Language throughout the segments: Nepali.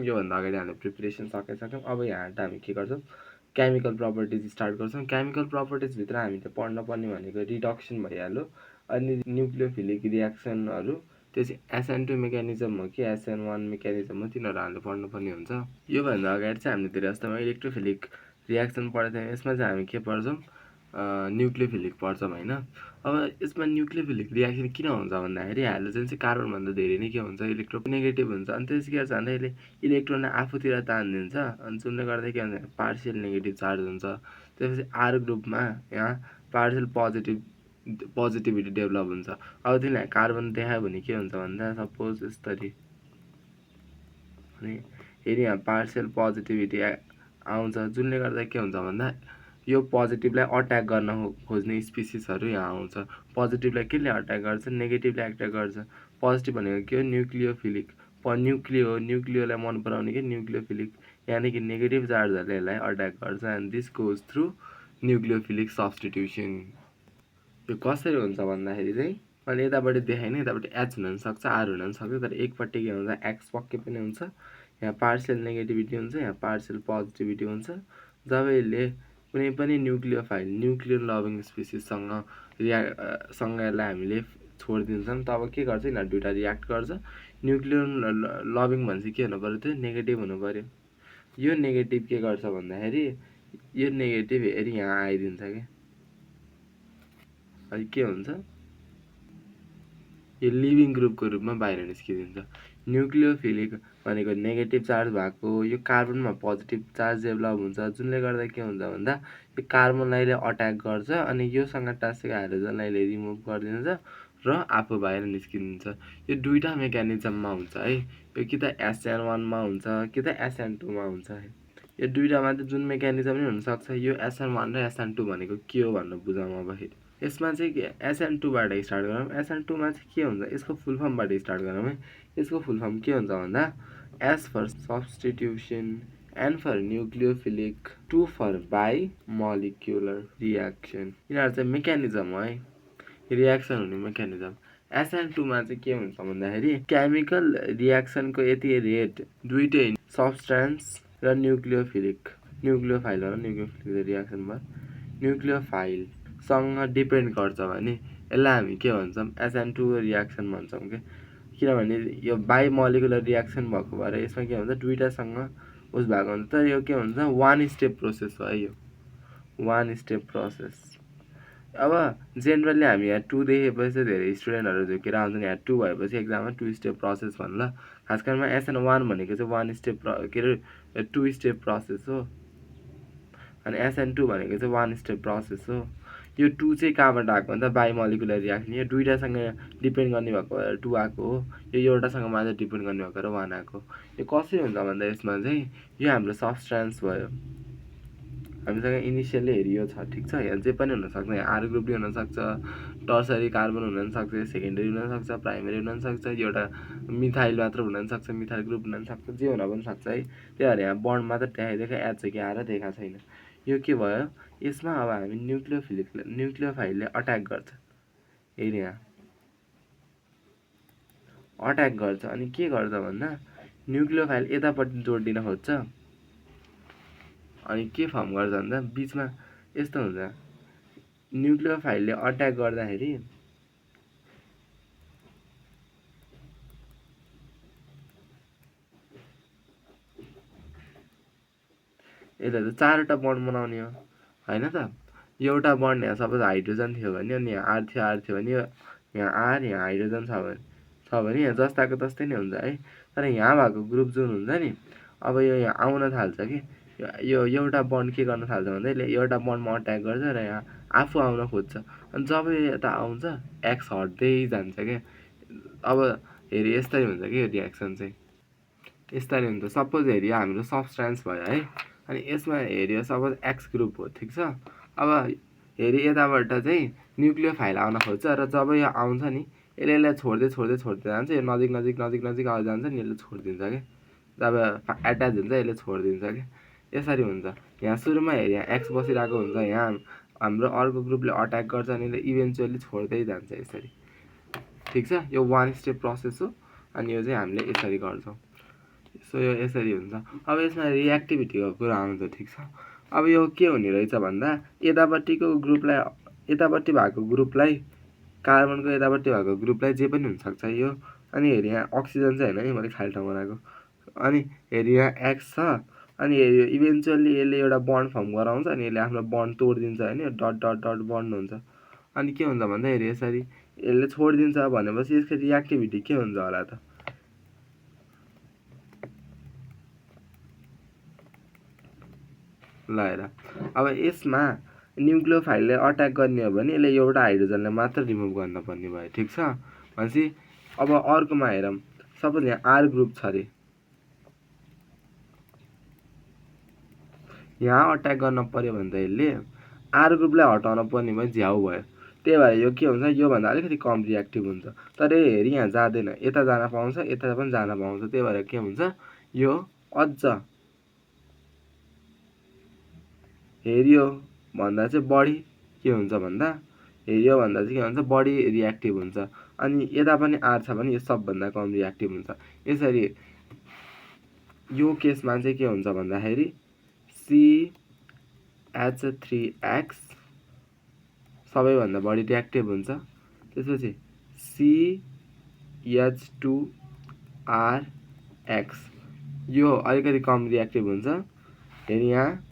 योभन्दा अगाडि हामीले प्रिपरेसन सकिसक्यौँ। अब यहाँबाट हामी के गर्छौँ, केमिकल प्रपर्टिज स्टार्ट गर्छौँ। केमिकल प्रपर्टिजभित्र हामीले पढ्न पर्ने भनेको रिडक्सन भइहाल्यो, अनि न्युक्लियोफिलिक रियाक्सनहरू, त्यो चाहिँ SN2 मेकानिजम हो कि SN1 मेकानिजम हो, तिनीहरू हामीले पढ्नुपर्ने हुन्छ। योभन्दा अगाडि चाहिँ हामीले धेरै जस्तोमा इलेक्ट्रोफिलिक रियाक्सन पढेको थियौँ। यसमा चाहिँ हामी के पढ्छौँ, न्युक्लियोफिलिक पढ्छौँ होइन। अब यसमा न्युक्लियोफिलिक रियाक्सन किन हुन्छ भन्दाखेरि हाइड्रोजन चाहिँ कार्बनभन्दा धेरै नै के हुन्छ, इलेक्ट्रोनेगेटिभ हुन्छ। अनि त्यसै के गर्छ भन्दा यसले इलेक्ट्रोन आफूतिर तानिदिन्छ, अनि जसले गर्दा के हुन्छ, पार्सियल नेगेटिभ चार्ज हुन्छ। त्यसपछि आर ग्रुपमा यहाँ पार्सियल पोजिटिभिटी डेभलप हुन्छ। अब त्यसले कार्बन देखायो भने के हुन्छ भन्दा सपोज यसरी, अनि फेरि यहाँ पार्सियल पोजिटिभिटी आउँछ, जुनले गर्दा के हुन्छ भन्दा यो पोजिटिभलाई अट्याक गर्न खोज्ने स्पिसिसहरू यहाँ आउँछ। पोजिटिभलाई केले अट्याक गर्छ, नेगेटिभले अट्याक गर्छ। पोजिटिभ भनेको के हो, न्युक्लियोफिलिक, न्युक्लियोलाई मन पराउने के न्युक्लियोफिलिक, यानि नेगेटिभ चार्जहरूले यसलाई अट्याक गर्छ। And this goes through nucleophilic substitution. यो कसरी हुन्छ भन्दाखेरि चाहिँ मैले यतापट्टि देखाएँ नि, यतापट्टि एच हुनसक्छ, आर हुनसक्छ, तर एकपट्टि के हुन्छ, एक्स पक्कै पनि हुन्छ। यहाँ पार्सियल नेगेटिभिटी हुन्छ, यहाँ पार्सियल पोजिटिभिटी हुन्छ। जब यसले कुनै पनि न्युक्लियर लभिङ स्पिसिससँग यसलाई हामीले छोडिदिन्छौँ, तब के गर्छ, यिनीहरू दुइटा रियाक्ट गर्छ। न्युक्लियर लभिङ भनेपछि के हुनु पऱ्यो, त्यो नेगेटिभ हुनु पऱ्यो। यो नेगेटिभ के गर्छ भन्दाखेरि यो नेगेटिभ हेरी यहाँ आइदिन्छ क्या, अनि के हुन्छ, यो लिभिङ ग्रुपको रूपमा बाहिर निस्किदिन्छ। न्युक्लियोफिलिक भनेको नेगेटिभ चार्ज भएको, यो कार्बनमा पोजिटिभ चार्ज डेभलप हुन्छ, जुनले गर्दा के हुन्छ भन्दा यो कार्बनलाई अट्याक गर्छ, अनि योसँग टाँसेको हाइड्रोजनलाई रिमुभ गरिदिन्छ र आफू बाहिर निस्किदिन्छ। यो दुईवटा मेकानिजममा हुन्छ है, यो कि त SN1 मा हुन्छ कि त SN2 मा हुन्छ है। यो दुईवटामा चाहिँ जुन मेकानिजम नै हुनसक्छ। यो SN1 र SN2 भनेको के हो भनेर बुझाउँ। अब फेरि यसमा चाहिँ के, SN2बाट स्टार्ट गरौँ। SN2मा चाहिँ के हुन्छ, यसको फुल फर्मबाट स्टार्ट गरौँ है। यसको फुल फर्म के हुन्छ भन्दा S for substitution, N for nucleophilic, 2 for bimolecular reaction. यिनीहरू चाहिँ मेकानिजम हो है, रियाक्सन हुने मेकानिजम। SN2मा चाहिँ के हुन्छ भन्दाखेरि केमिकल रियाक्सनको यति रेट दुइटै सब्सटेन्स र न्युक्लियोफाइल रियाक्सन भयो, न्युक्लियोफाइलसँग डिपेन्ड गर्छ भने यसलाई हामी के भन्छौँ, SN2 रियाक्सन भन्छौँ क्या। किनभने यो बाई मोलिकुलर रियाक्सन भएको भएर यसमा के हुन्छ, दुइटासँग उस भएको हुन्छ। तर यो के हुन्छ, वान स्टेप प्रोसेस हो है, यो वान स्टेप प्रोसेस। अब जेनरली हामी यहाँ 2 देखेपछि चाहिँ धेरै स्टुडेन्टहरू झुकेर आउँछन्, यहाँ 2 भएपछि एक्जाममा 2 स्टेप प्रोसेस भन्ला। खास गरिमा SN1 भनेको चाहिँ 1 स्टेप के अरे 2 स्टेप प्रोसेस हो, अनि SN2 भनेको चाहिँ 1 स्टेप प्रोसेस हो। यो 2 चाहिँ कहाँबाट आएको भन्दा बाई मोलिकुलर रियाक्सन, यो दुइटासँग डिपेन्ड गर्ने भएको भएर 2 आएको हो, यो एउटासँग मात्र डिपेन्ड गर्ने भएको भएर 1 आएको। यो कसरी हुन्छ भन्दा यसमा चाहिँ यो हाम्रो सब्सटेन्स भयो, हामीसँग इनिसियली हेरियो छ, ठिक छ। यहाँ जे पनि हुनसक्छ, यहाँ आर ग्रुप हुनसक्छ, टर्सरी कार्बन हुनसक्छ, सेकेन्डरी हुनसक्छ, प्राइमेरी हुनसक्छ, एउटा मिथाइल मात्र हुनसक्छ, मिथाइल ग्रुप हुनसक्छ, जे हुन पनि सक्छ है। त्यही भएर यहाँ बन्ड मात्र देखाइदिएको, एच चाहिँ आएर देखाएको छैन। यो के भयो, यसमा अब हामी न्युक्लियोफाइलले अट्याक गर्छ, हेरि यहाँ अट्याक गर्छ। अनि के गर्छ भन्दा न्युक्लियोफाइल यतापट्टि जोडिदिन खोज्छ, अनि के फर्म गर्छ भन्दा बिचमा यस्तो हुन्छ, न्युक्लियोफाइलले अट्याक गर्दाखेरि यसले त 4वटा बन्ड बनाउने हो होइन त। एउटा बन्ड यहाँ सपोज हाइड्रोजन थियो भने, अनि यहाँ आर थियो भने, यहाँ आर यहाँ हाइड्रोजन छ भने यहाँ जस्ताको तस्तै नै हुन्छ है। तर यहाँ भएको ग्रुप जुन हुन्छ नि, अब यो यहाँ आउन थाल्छ कि यो एउटा बन्ड के गर्न थाल्छ भन्दा यसले एउटा बन्डमा अट्याक गर्छ र यहाँ आफू आउन खोज्छ, अनि जब यो यता आउँछ एक्स हट्दै जान्छ क्या। अब हेरि यस्तै हुन्छ कि रियाक्सन चाहिँ यस्तरी हुन्छ। सपोज हेरियो हाम्रो सब्सटेन्स भयो है, अनि यसमा हेरियो सपोज एक्स ग्रुप हो, ठिक छ। अब हेरि यताबाट चाहिँ न्युक्लियोफाइल आउन खोज्छ, र जब यो आउँछ नि यसले छोड्दै जान्छ, यो नजिक आउँदै जान्छ नि, यसले छोडिदिन्छ क्या। जब एट्याच हुन्छ यसले छोडिदिन्छ क्या, यसरी हुन्छ। यहाँ सुरुमा हेरि यहाँ एक्स बसिरहेको हुन्छ, यहाँ हाम्रो अर्को ग्रुपले अट्याक गर्छ, अनि यसले इभेन्चुअली छोड्दै जान्छ यसरी, ठिक छ। यो 1 स्टेप प्रोसेस हो, अनि यो चाहिँ हामीले यसरी गर्छौँ। सो यो यसरी हुन्छ। अब यसमा रिएक्टिभिटीको कुरा आउँछ, ठिक छ। अब यो के हुने रहेछ भन्दा यतापट्टिको ग्रुपलाई, यतापट्टि भएको ग्रुपलाई, कार्बनको यतापट्टि भएको ग्रुपलाई जे पनि हुनसक्छ यो। अनि हेरि यहाँ अक्सिजन चाहिँ होइन है, मैले खाली ठाउँ बनाएको। अनि हेरि यहाँ एक्स छ, अनि हेरि इभेन्चुअली यसले एउटा बन्ड फर्म गराउँछ, अनि यसले आफ्नो बन्ड तोडिदिन्छ होइन, डट डट डट बन्ड हुन्छ। अनि के हुन्छ भन्दा हेरि यसरी यसले छोडिदिन्छ भनेपछि यसको रिएक्टिभिटी के हुन्छ होला त? ल हेर, अब यसमा न्युक्लियोफाइलले अट्याक गर्ने हो भने यसले एउटा हाइड्रोजनलाई मात्र रिमुभ गर्न पर्ने भयो, ठिक छ। भनेपछि अब अर्कोमा हेरौँ, सपोज यहाँ आर ग्रुप छ अरे, यहाँ अट्याक गर्न पर्यो भने त यसले आर ग्रुपलाई हटाउन पर्ने भयो, झ्याउ भयो। त्यही भएर यो के हुन्छ, योभन्दा अलिकति कम रिएक्टिभ हुन्छ। तर हेरि यहाँ जाँदैन, यता जान पाउँछ, यता पनि जान पाउँछ। त्यही भएर के हुन्छ, यो अझ हेरियो भन्दा चाहिँ बढी के हुन्छ भन्दा, हेरियो भन्दा चाहिँ के हुन्छ, बढी रिएक्टिभ हुन्छ। अनि यता पनि आर छ भने यो सबभन्दा कम रिएक्टिभ हुन्छ। यसरी यो केसमा चाहिँ के हुन्छ भन्दाखेरि CH3X सबैभन्दा बढी रिएक्टिभ हुन्छ। त्यसपछि CH2RX यो अलिकति कम रिएक्टिभ हुन्छ। हेरि यहाँ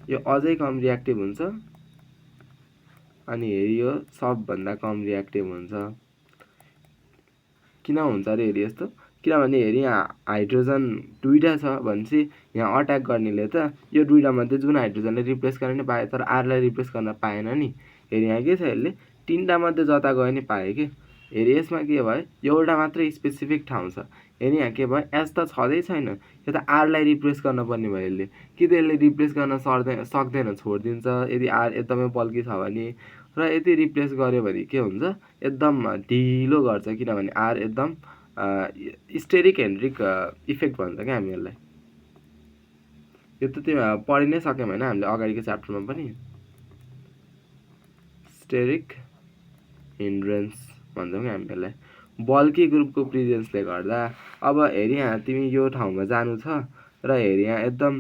यो अझै कम रिएक्टिभ हुन्छ। अनि हेरि यो सबभन्दा कम रिएक्टिभ हुन्छ। किन हुन्छ अरे हेरि यस्तो? किनभने हेरि यहाँ हाइड्रोजन दुईवटा छ भनेपछि यहाँ अट्याक गर्नेले त यो दुईवटा मध्ये जुन हाइड्रोजनले रिप्लेस गर्न नि पायो, तर आरलाई रिप्लेस गर्न पाएन नि। हेरि यहाँ के छ, यसले तिनवटा मध्ये जता गयो नि पायो कि। हेरि यसमा के भयो, एउटा मात्रै स्पेसिफिक ठाउँ छ। हेरि यहाँ के भयो, एस त छँदै छैन, यो त आरलाई रिप्लेस गर्न पर्ने भयो यसले। कि त यसले रिप्लेस गर्न सक्दैन, छोडिदिन्छ यदि आर एकदमै बल्की छ भने। र यदि रिप्लेस गर्यो भने के हुन्छ, एकदम ढिलो गर्छ, किनभने आर एकदम स्टेरिक हेनरिक इफेक्ट भन्छ क्या हामी यसलाई। यो त त्यो पढि नै सक्यौँ होइन हामीले अगाडिको च्याप्टरमा पनि, स्टेरिक हिन्ड्रेन्स भन्छौँ क्या हामी यसलाई। बल्की ग्रुपको प्रेजेन्सले गर्दा अब हेरि यहाँ तिमी यो ठाउँमा जानु छ र हेरि यहाँ एकदम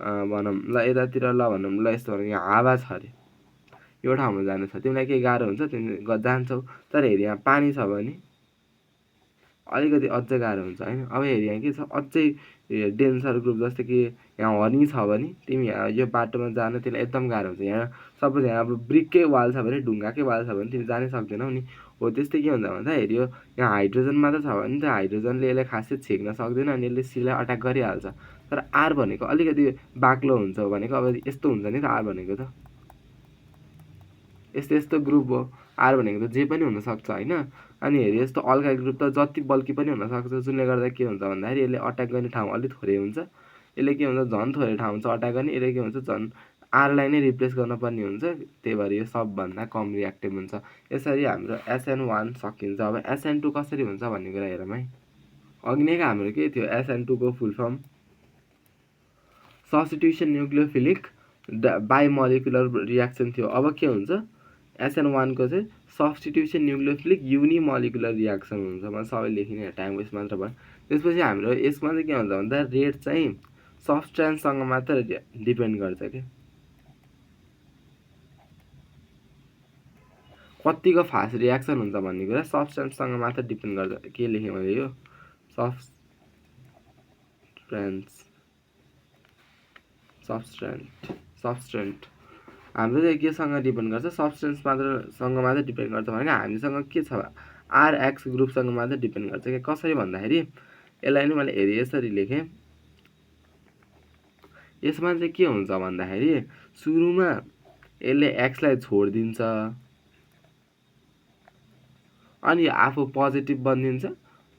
भनौँ ल यतातिर, ल भनौँ ल यस्तो भनौँ, यहाँ हावा छ अरे, यो ठाउँमा जानु छ, तिमीलाई केही गाह्रो हुन्छ, तिमी जान्छौ। तर हेरि यहाँ पानी छ भने अलिकति अझै गाह्रो हुन्छ होइन। अब हेरि यहाँ के छ, अझै डेन्सर ग्रुप जस्तो कि यहाँ हनी छ भने तिमी यो बाटोमा जान तिमीलाई एकदम गाह्रो हुन्छ। यहाँ सपोज यहाँ अब ब्रिककै वाल छ भने, ढुङ्गाकै वाल छ भने तिमी जानै सक्दैनौ नि। हो त्यस्तै के हुन्छ भन्दा हेरि यो यहाँ हाइड्रोजन मात्र छ भने त हाइड्रोजनले यसलाई खासै छेक्न सक्दैन, अनि यसले सीलाई अट्याक गरिहाल्छ। तर आर भनेको अलिकति बाक्लो हुन्छ भनेको, अब यस्तो हुन्छ नि त आर भनेको त, यस्तो यस्तो ग्रुप हो। आर भनेको त जे पनि हुनसक्छ होइन। अनि हेरि यस्तो अल्काइल ग्रुप त जति बल्की पनि हुनसक्छ, जसले गर्दा के हुन्छ भन्दाखेरि यसले अट्याक गर्ने ठाउँ अलिक थोरै हुन्छ। यसले के हुन्छ, झन् थोरै ठाउँ हुन्छ अट्याक गर्ने, यसले के हुन्छ, झन् आरलाई नै रिप्लेस गर्नुपर्ने हुन्छ। त्यही भएर यो सबभन्दा कम रिएक्टिभ हुन्छ। यसरी हाम्रो SN1 सकिन्छ। अब SN2 कसरी हुन्छ भन्ने कुरा हेरौँ है। अघि नै हाम्रो के थियो, SN2 को full form substitution nucleophilic bimolecular reaction थियो। अब के हुन्छ, SN1 को चाहिँ सब्स्टिट्युसन न्युक्लियोफिलिक युनिमोलिकुलर रियाक्सन हुन्छ। म सबै लेखिने टाइम वेस्ट मात्र भयो। त्यसपछि हाम्रो यसमा चाहिँ के हुन्छ भन्दा रेट चाहिँ सब्सटेन्ससँग मात्र डिपेन्ड गर्छ कि कतिको फास्ट रियाक्सन हुन्छ भन्ने कुरा सब्सटेन्ससँग मात्र डिपेन्ड गर्छ। के लेखेँ मैले यो, सब्सटेन्ट हाम्रो चाहिँ केसँग डिपेन्ड गर्छ, सब्सटेन्स मात्रसँग मात्र डिपेन्ड गर्छ भने हामीसँग के छ, RX ग्रुपसँग मात्र डिपेन्ड गर्छ कि। कसरी भन्दाखेरि यसलाई नै मैले हेरि यसरी लेखेँ। यसमा चाहिँ के हुन्छ भन्दाखेरि सुरुमा यसले एक्सलाई छोडिदिन्छ, अनि आफू पोजिटिभ बनिदिन्छ,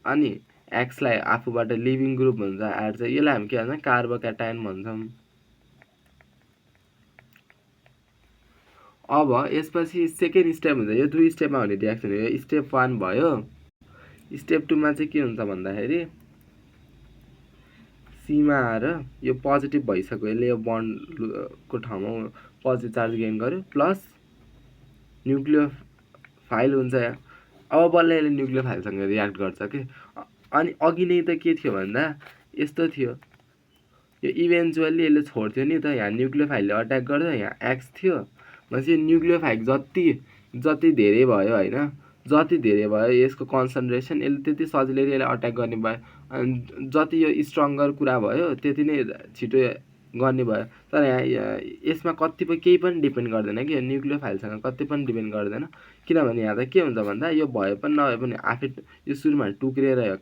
अनि एक्सलाई आफूबाट लिभिङ ग्रुप हुन्छ एड चाहिँ, यसलाई हामी के भन्छौँ, कार्बोक्याटायन भन्छौँ। अब यसपछि सेकेन्ड स्टेप हुन्छ, यो 2 स्टेपमा हुने रियाक्सन हो। यो स्टेप 1 भयो। स्टेप 2 मा चाहिँ के हुन्छ भन्दाखेरि सीमा आएर यो पोजिटिभ भइसक्यो, यसले यो बन्डको ठाउँमा पोजिटिभ चार्ज गेन गर्यो, प्लस न्युक्लियोफाइल हुन्छ। अब बल्ल यसले न्युक्लियोफाइलसँग रियाक्ट गर्छ कि। अनि अघि नै त के थियो भन्दा यस्तो थियो, यो इभेन्चुअली यसले छोड्थ्यो नि त, यहाँ न्युक्लियोफाइलले अट्याक गर्दा यहाँ एक्स थियो भनेपछि न्युक्लियोफाइल जति धेरै भयो होइन, जति धेरै भयो यसको कन्सन्ट्रेसन यसले त्यति सजिलै यसलाई अट्याक गर्ने भयो। अनि जति यो स्ट्रङ्गर कुरा भयो त्यति नै छिटो गर्ने भयो। तर यहाँ यसमा कतिपय केही पनि डिपेन्ड गर्दैन कि, न्युक्लियोफाइलसँग कति पनि डिपेन्ड गर्दैन, किनभने यहाँ त के हुन्छ भन्दा यो भए पनि नभए पनि आफै यो सुरुमा टुक्रिएर यो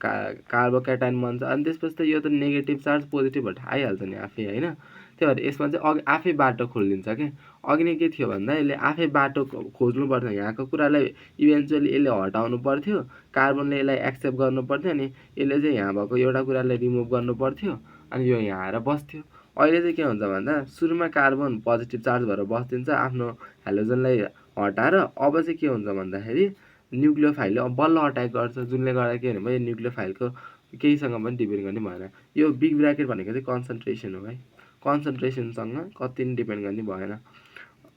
कार्बोक्याटायन बन्छ अनि त्यसपछि त यो त नेगेटिभ चार्ज पोजिटिभ भएर आइहाल्छ नि आफै होइन। त्यही भएर यसमा चाहिँ अघि आफै बाटो खोलिदिन्छ कि। अघि नै के थियो भन्दा यसले आफै बाटो खोज्नु पर्थ्यो, यहाँको कुरालाई इभेन्चुअली यसले हटाउनु पर्थ्यो, कार्बनले यसलाई एक्सेप्ट गर्नु पर्थ्यो, अनि यसले चाहिँ यहाँ भएको एउटा कुरालाई रिमुभ गर्नु पर्थ्यो अनि यो यहाँ आएर बस्थ्यो। अहिले चाहिँ के हुन्छ भन्दा सुरुमा कार्बन पोजिटिभ चार्ज भएर बस्दिन्छ आफ्नो हाइड्रोजनलाई हटाएर, अब चाहिँ के हुन्छ भन्दाखेरि न्युक्लियोफाइलले बल्ल अट्याक गर्छ, जुनले गर्दा के भने न्युक्लियोफाइलको केहीसँग पनि डिपेन्ड गर्ने भएन। यो बिग ब्राकेट भनेको चाहिँ कन्सन्ट्रेसन हो भाइ, कन्सन्ट्रेसनसँग कति पनि डिपेन्ड गर्ने भएन।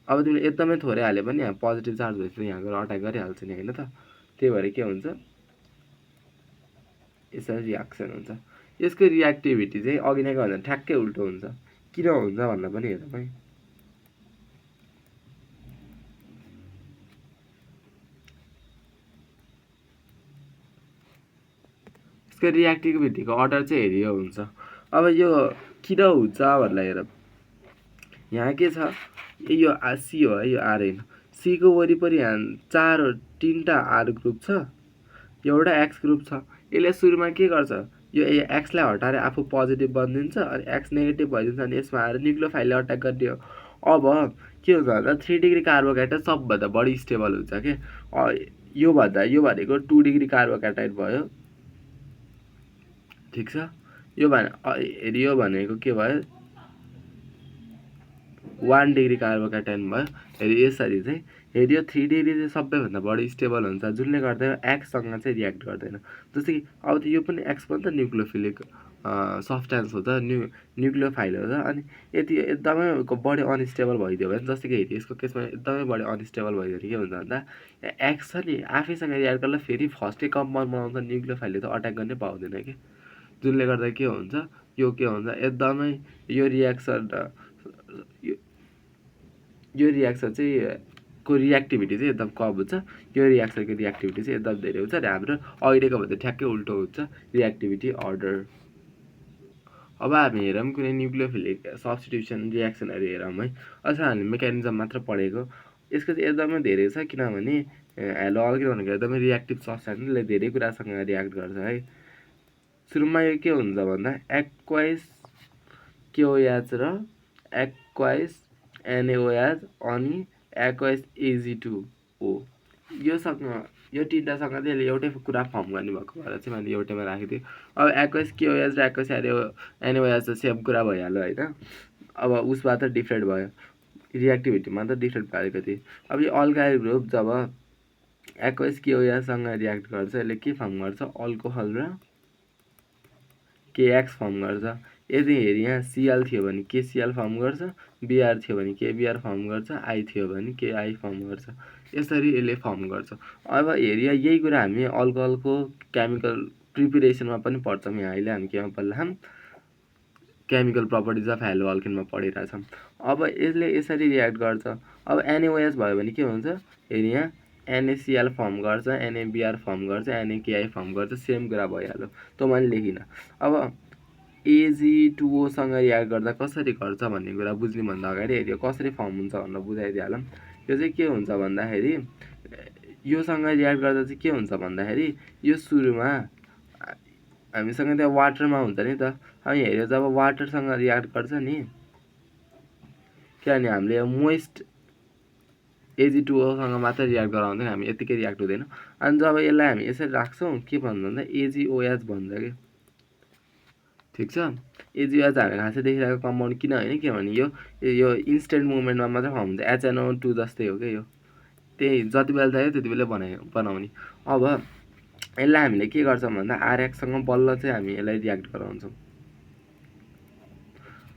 अब तिमीले एकदमै थोरै हाल्यो भने यहाँ पोजिटिभ चार्ज भएपछि यहाँ गएर अट्याक गरिहाल्छ नि होइन त। त्यही भएर के हुन्छ, यसरी रियाक्सन हुन्छ। यसको रियाक्टिभिटी चाहिँ अघि नैको भन्दा ठ्याक्कै उल्टो हुन्छ। किन हुन्छ भन्दा पनि हेर भाइ, यसको रियाक्टिभिटीको अर्डर चाहिँ हेरियो हुन्छ। अब यो किन हुन्छ भन्दा हेर, यहाँ के छ, यो सी हो है, यो आर होइन। सीको वरिपरि यहाँ तीनटा आर ग्रुप छ, एउटा एक्स ग्रुप छ। यसले सुरुमा के गर्छ, यो एक्सलाई हटाएर आफू पोजिटिभ बनिदिन्छ अनि एक्स नेगेटिभ भइदिन्छ अनि यसमा आएर न्युक्लियोफाइलले अट्याक गरिदियो। अब के हुन्छ भन्दा 3 डिग्री कार्बोक्याटाइन सबभन्दा बढी स्टेबल हुन्छ के, यो भनेको 2 डिग्री कार्बोक्याटाइन भयो, ठिक छ। यो भनेको के भयो, 1 डिग्री कार्बोक्याटाइन भयो। हेरि यसरी चाहिँ हेरियो 3 डिग्री चाहिँ सबैभन्दा बढी स्टेबल हुन्छ, जुनले गर्दा एक्ससँग चाहिँ रियाक्ट गर्दैन। जस्तै कि अब त यो पनि एक्स पनि त न्युक्लियोफिलिक सब्सटेन्स हो त, न्युक्लियोफाइल हो त। अनि यति एकदमै बढी अनस्टेबल भइदियो भने, जस्तै कि हेरि यसको केसमा एकदमै बढी अनस्टेबल भइदियो भने के हुन्छ भन्दा एक्स छ नि आफैसँग रियाक्ट गर्दा फेरि फर्स्टै कम्पाउन्ड बनाउँछ, न्युक्लियोफाइलले त अट्याक गर्नै पाउँदैन कि, जुनले गर्दा के हुन्छ, यो के हुन्छ एकदमै यो रियाक्सन चाहिँ को रियाक्टिभिटी चाहिँ एकदम कम हुन्छ, यो रियाक्सनको रियाक्टिभिटी चाहिँ एकदम धेरै हुन्छ। र हाम्रो अहिलेको भन्दा ठ्याक्कै उल्टो हुन्छ रियाक्टिभिटी अर्डर। अब हामी हेरौँ कुनै न्युक्लियोफिलिक सब्स्टिट्युसन रियाक्सनहरू हेरौँ है। अझ हामी मेकानिजम मात्र पढेको, यसको चाहिँ एकदमै धेरै छ, किनभने हेलो अल्किन भनेको एकदमै रियाक्टिभ सब्स्टेन्सले धेरै कुरासँग रियाक्ट गर्छ है। सुरुमा यो के हुन्छ भन्दा एक्वाइस केओएच र एक्वाइस एनएओएच अनि एक्वाइस AG2O, यो तिनवटासँग चाहिँ यसले एउटै कुरा फर्म गर्ने भएको भएर चाहिँ मैले एउटैमा राखिदिएँ। अब एक्वाइस केओएच र एक्वाइस एनएओएच त सेम कुरा भइहाल्यो होइन। अब उसबाट डिफ्रेन्ट भयो, रियाक्टिभिटीमा त डिफ्रेन्ट भएको थियो। अब यो अल्काइल ग्रुप जब एक्वाइस केओएचसँग रियाक्ट गर्छ, यसले के फर्म गर्छ, अल्कोहल र KX फर्म गर्छ। यदि हेरि यहाँ Cl थियो भने KCl फर्म गर्छ, Br थियो भने KBr फर्म गर्छ, I थियो भने KI फर्म गर्छ। यसरी यसले फर्म गर्छ। अब हेरि यही कुरा हामी अल्कोहलको केमिकल प्रिपरेसनमा पनि पढ्छौँ। यहाँ अहिले हामी केमा पढ्छौँ, केमिकल प्रपर्टिज अफ हेलो अल्किनमा पढिरहेछौँ। अब यसले यसरी रियाक्ट गर्छ। अब NaOH भयो भने के हुन्छ, हेरि यहाँ NaCl फर्म गर्छ, NaBr फर्म गर्छ, NaKI फर्म गर्छ, सेम कुरा भइहाल्यो, त मैले लेखिनँ। अब Ag2O सँग रियाक्ट गर्दा कसरी गर्छ भन्ने कुरा बुझ्नुभन्दा अगाडि हेरि कसरी फर्म हुन्छ भनेर बुझाइदिइहालौँ। यो चाहिँ के हुन्छ भन्दाखेरि, योसँग रियाक्ट गर्दा चाहिँ के हुन्छ भन्दाखेरि, यो सुरुमा हामीसँग त्यहाँ वाटरमा हुन्छ नि त। अनि हेऱ्यो जब वाटरसँग रियाक्ट गर्छ नि, किनभने हामीले मोइस्ट Ag2O सँग मात्र रियाक्ट गराउँदैन, हामी यतिकै रियाक्ट हुँदैन। अनि जब यसलाई हामी यसरी राख्छौँ के भन्छ भन्दा AgOH भन्छ कि, ठिक छ। AgOH हामी खासै देखिरहेको कम्पाउन्ड किन होइन, किनभने यो इन्स्टेन्ट मुभमेन्टमा मात्र फर्म हुन्छ, HNO2 जस्तै हो क्या यो, त्यही जति बेला चाहियो त्यति बेला बनाउने। अब यसलाई हामीले के गर्छौँ भन्दा RX सँग बल्ल चाहिँ हामी यसलाई रियाक्ट गराउँछौँ,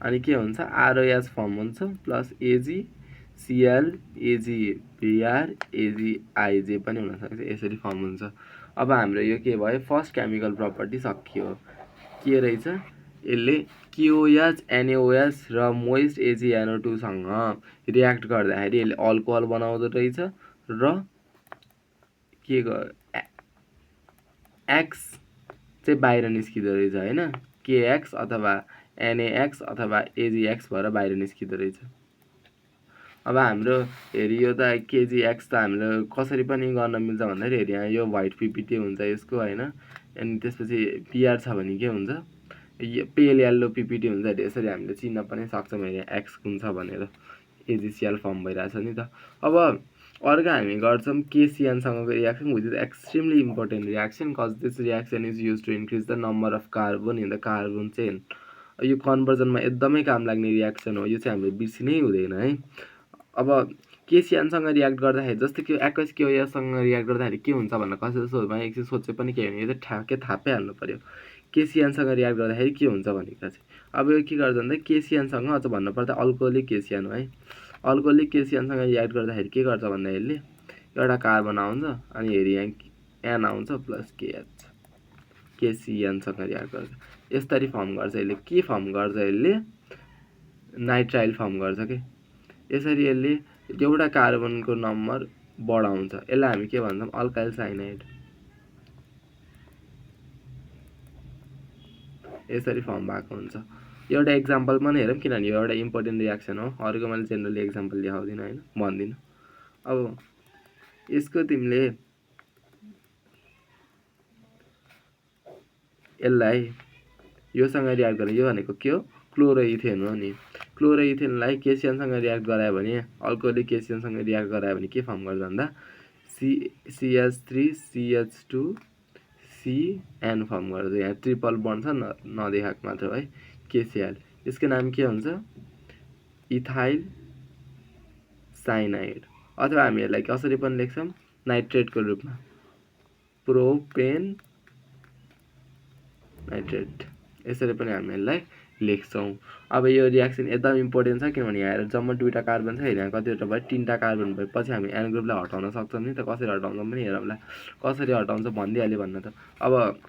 अनि के हुन्छ ROH फर्म हुन्छ प्लस AgCl AgBr AgIJ पनि हुनसक्छ, यसरी फर्म हुन्छ। अब हाम्रो यो के भयो, फर्स्ट केमिकल प्रपर्टी सकियो। के रहेछ, यसले KOH NaOH र मोइस्ट AgNO2 सँग रियाक्ट गर्दाखेरि यसले अल्कोहल बनाउँदो रहेछ र के एक्स चाहिँ बाहिर निस्किँदो रहेछ होइन, KX अथवा NaX अथवा AgX भएर बाहिर निस्किँदो रहेछ। अब हाम्रो हेरी यो त KGX त हाम्रो कसरी पनि गर्न मिल्छ भन्दाखेरि हेरी यहाँ यो व्हाइट PPT हुन्छ यसको होइन, अनि त्यसपछि PR छ भने के हुन्छ, पेल येल्लो PPT हुन्छ। यसरी हामीले चिन्न पनि सक्छौँ हेरी एक्स कुन छ भनेर, AgCl फर्म भइरहेछ नि त। अब अर्को हामी गर्छौँ KCN सँगको reaction, which is extremely important reaction cause this reaction is use to increase the number of carbon in the carbon chain. यो कन्भर्जनमा एकदमै काम लाग्ने रियाक्सन हो, यो चाहिँ हामीले बिर्सिनै हुँदैन है। अब KCN-सँग रियाक्ट गर्दाखेरि जस्तै कि एक्वास KOH-सँग रियाक्ट गर्दाखेरि के हुन्छ भनेर कसैले सोध्यो भने एकछिन सोचे पनि के होइन, यो चाहिँ ठ्याक्कै थाहा पाइहाल्नु पऱ्यो KCN-सँग रियाक्ट गर्दाखेरि के हुन्छ भनेको चाहिँ। अब यो के गर्छ भन्दा KCN-सँग अझ भन्नुपर्दा अल्कोहोलिक KCN हो है, अल्कोहोलिक KCN-सँग रियाक्ट गर्दाखेरि के गर्छ भन्दा यसले एउटा कार्बन आउँछ अनि हेरी यहाँ N आउँछ प्लस KH, KCN-सँग रियाक्ट गर्छ यसरी फर्म गर्छ यसले। के फर्म गर्छ यसले, नाइट्राइल फर्म गर्छ के। यसरी यसले एउटा कार्बनको नम्बर बढाउँछ, यसलाई हामी के भन्छौँ, अल्काइल साइनाइड। यसरी फर्म भएको हुन्छ। एउटा एक्जाम्पल पनि हेरौँ, किनभने यो एउटा इम्पोर्टेन्ट रियाक्सन हो, अरूको मैले जेनरली एक्जाम्पल देखाउँदिनँ होइन, भन्दिनँ। अब यसको तिमीले यसलाई योसँग रियाक्ट गर्ने, यो भनेको के हो, क्लोरोइथेन हो नि। क्लोरोइथेनलाई KCN-सँग रियाक्ट गरायो भने, अल्कोहोलिक KCN-सँग रियाक्ट गरायो भने के फर्म गर्छ भन्दा CH3CH2CN फर्म गर्छ। यहाँ ट्रिपल बन्ड छ नदेखाएको मात्र है, KCl। यसको नाम के हुन्छ, इथाइल साइनाइड, अथवा हामी यसलाई कसरी पनि लेख्छौँ, नाइट्रेटको रूपमा, प्रोपेन नाइट्रेट, यसरी पनि हामी यसलाई लेख्छौँ। अब यो रियाक्सन एकदम इम्पोर्टेन्ट छ, किनभने यहाँ जम्मा दुईवटा कार्बन छ, यहाँ कतिवटा भयो, तीनवटा कार्बन भएपछि हामी एन ग्रुपलाई हटाउन सक्छौँ नि त। कसरी हटाउँछौँ पनि हेरौँला, कसरी हटाउँछ भनिदिइहाल्यो भन्न त। अब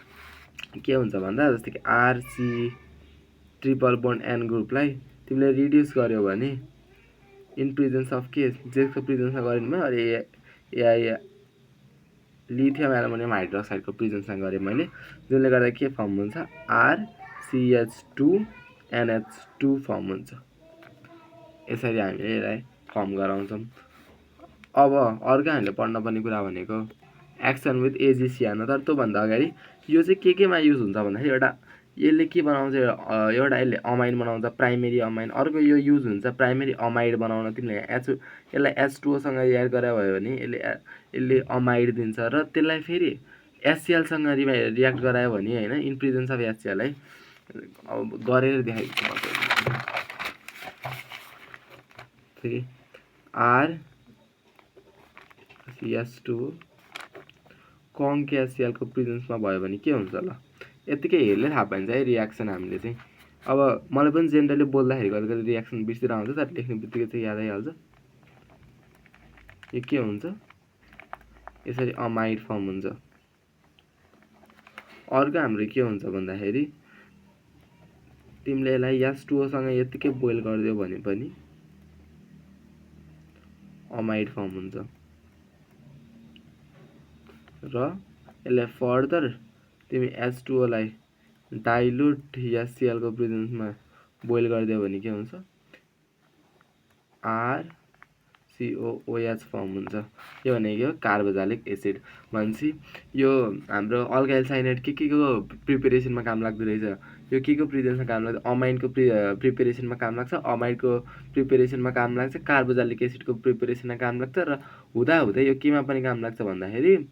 के हुन्छ भन्दा जस्तै कि RC ट्रिपल बोन्ड एन ग्रुपलाई तिमीले रिड्युस गर्यो भने इन प्रेजेन्स अफ के, जेको प्रेजेन्समा गर्यो भने अरे लिथियम एल्युमिनियम हाइड्रोक्साइडको प्रेजेन्समा गरेँ मैले, जसले गर्दा के फर्म हुन्छ, RCH2NH2 फर्म हुन्छ। यसरी हामीले यसलाई फर्म गराउँछौँ। अब अर्को हामीले पढ्नुपर्ने कुरा भनेको एक्सन विथ AgCN हो, तर त्योभन्दा अगाडि यो चाहिँ केमा युज हुन्छ भन्दाखेरि एउटा यसले के बनाउँछ, एउटा यसले अमाइन बनाउँछ, प्राइमेरी अमाइन। अर्को यो युज हुन्छ प्राइमेरी अमाइड बनाउन, तिमीले यसलाई H2O-सँग रियाक्ट गरायो भने यसले अमाइड दिन्छ र त्यसलाई फेरि HCl-सँग रियाक्ट गरायो भने होइन, इन प्रेजेन्स अफ HCl है, अब गरेर देखाइदिन्छु फेरि। RCH2 कङ्के HCl-को प्रेजेन्समा भयो भने के हुन्छ ल, यतिकै हेर्ले थाहा पाइन्छ है रियाक्सन हामीले चाहिँ। अब मलाई पनि जेनरली बोल्दाखेरि कहिले रियाक्सन बिर्सिएर आउँछ, तर लेख्ने बित्तिकै चाहिँ याद आइहाल्छ। यो के हुन्छ, यसरी अमाइड फर्म हुन्छ। अर्को हाम्रो के हुन्छ भन्दाखेरि तिमीले यसलाई H2O-सँग यतिकै बोइल गरिदियो भने पनि अमाइड फर्म हुन्छ र यसलाई फर्दर तिमी H2O-लाई डाइल्युट HCl-को प्रेजेन्समा बोइल गरिदियो भने के हुन्छ, RCOOH फर्म हुन्छ। यो भनेको कार्बोक्सिलिक एसिड भन्छ। यो हाम्रो अल्काइल साइनाइड के को प्रिपेरेसनमा काम लाग्दो रहेछ, यो के को प्रेजेन्समा काम लाग्छ, अमाइडको प्रिपेरेसनमा काम लाग्छ, अमाइडको प्रिपेरेसनमा काम लाग्छ, कार्बोक्सिलिक एसिडको प्रिपेरेसनमा काम लाग्छ, र हुँदाहुँदै यो केमा पनि काम लाग्छ भन्दाखेरि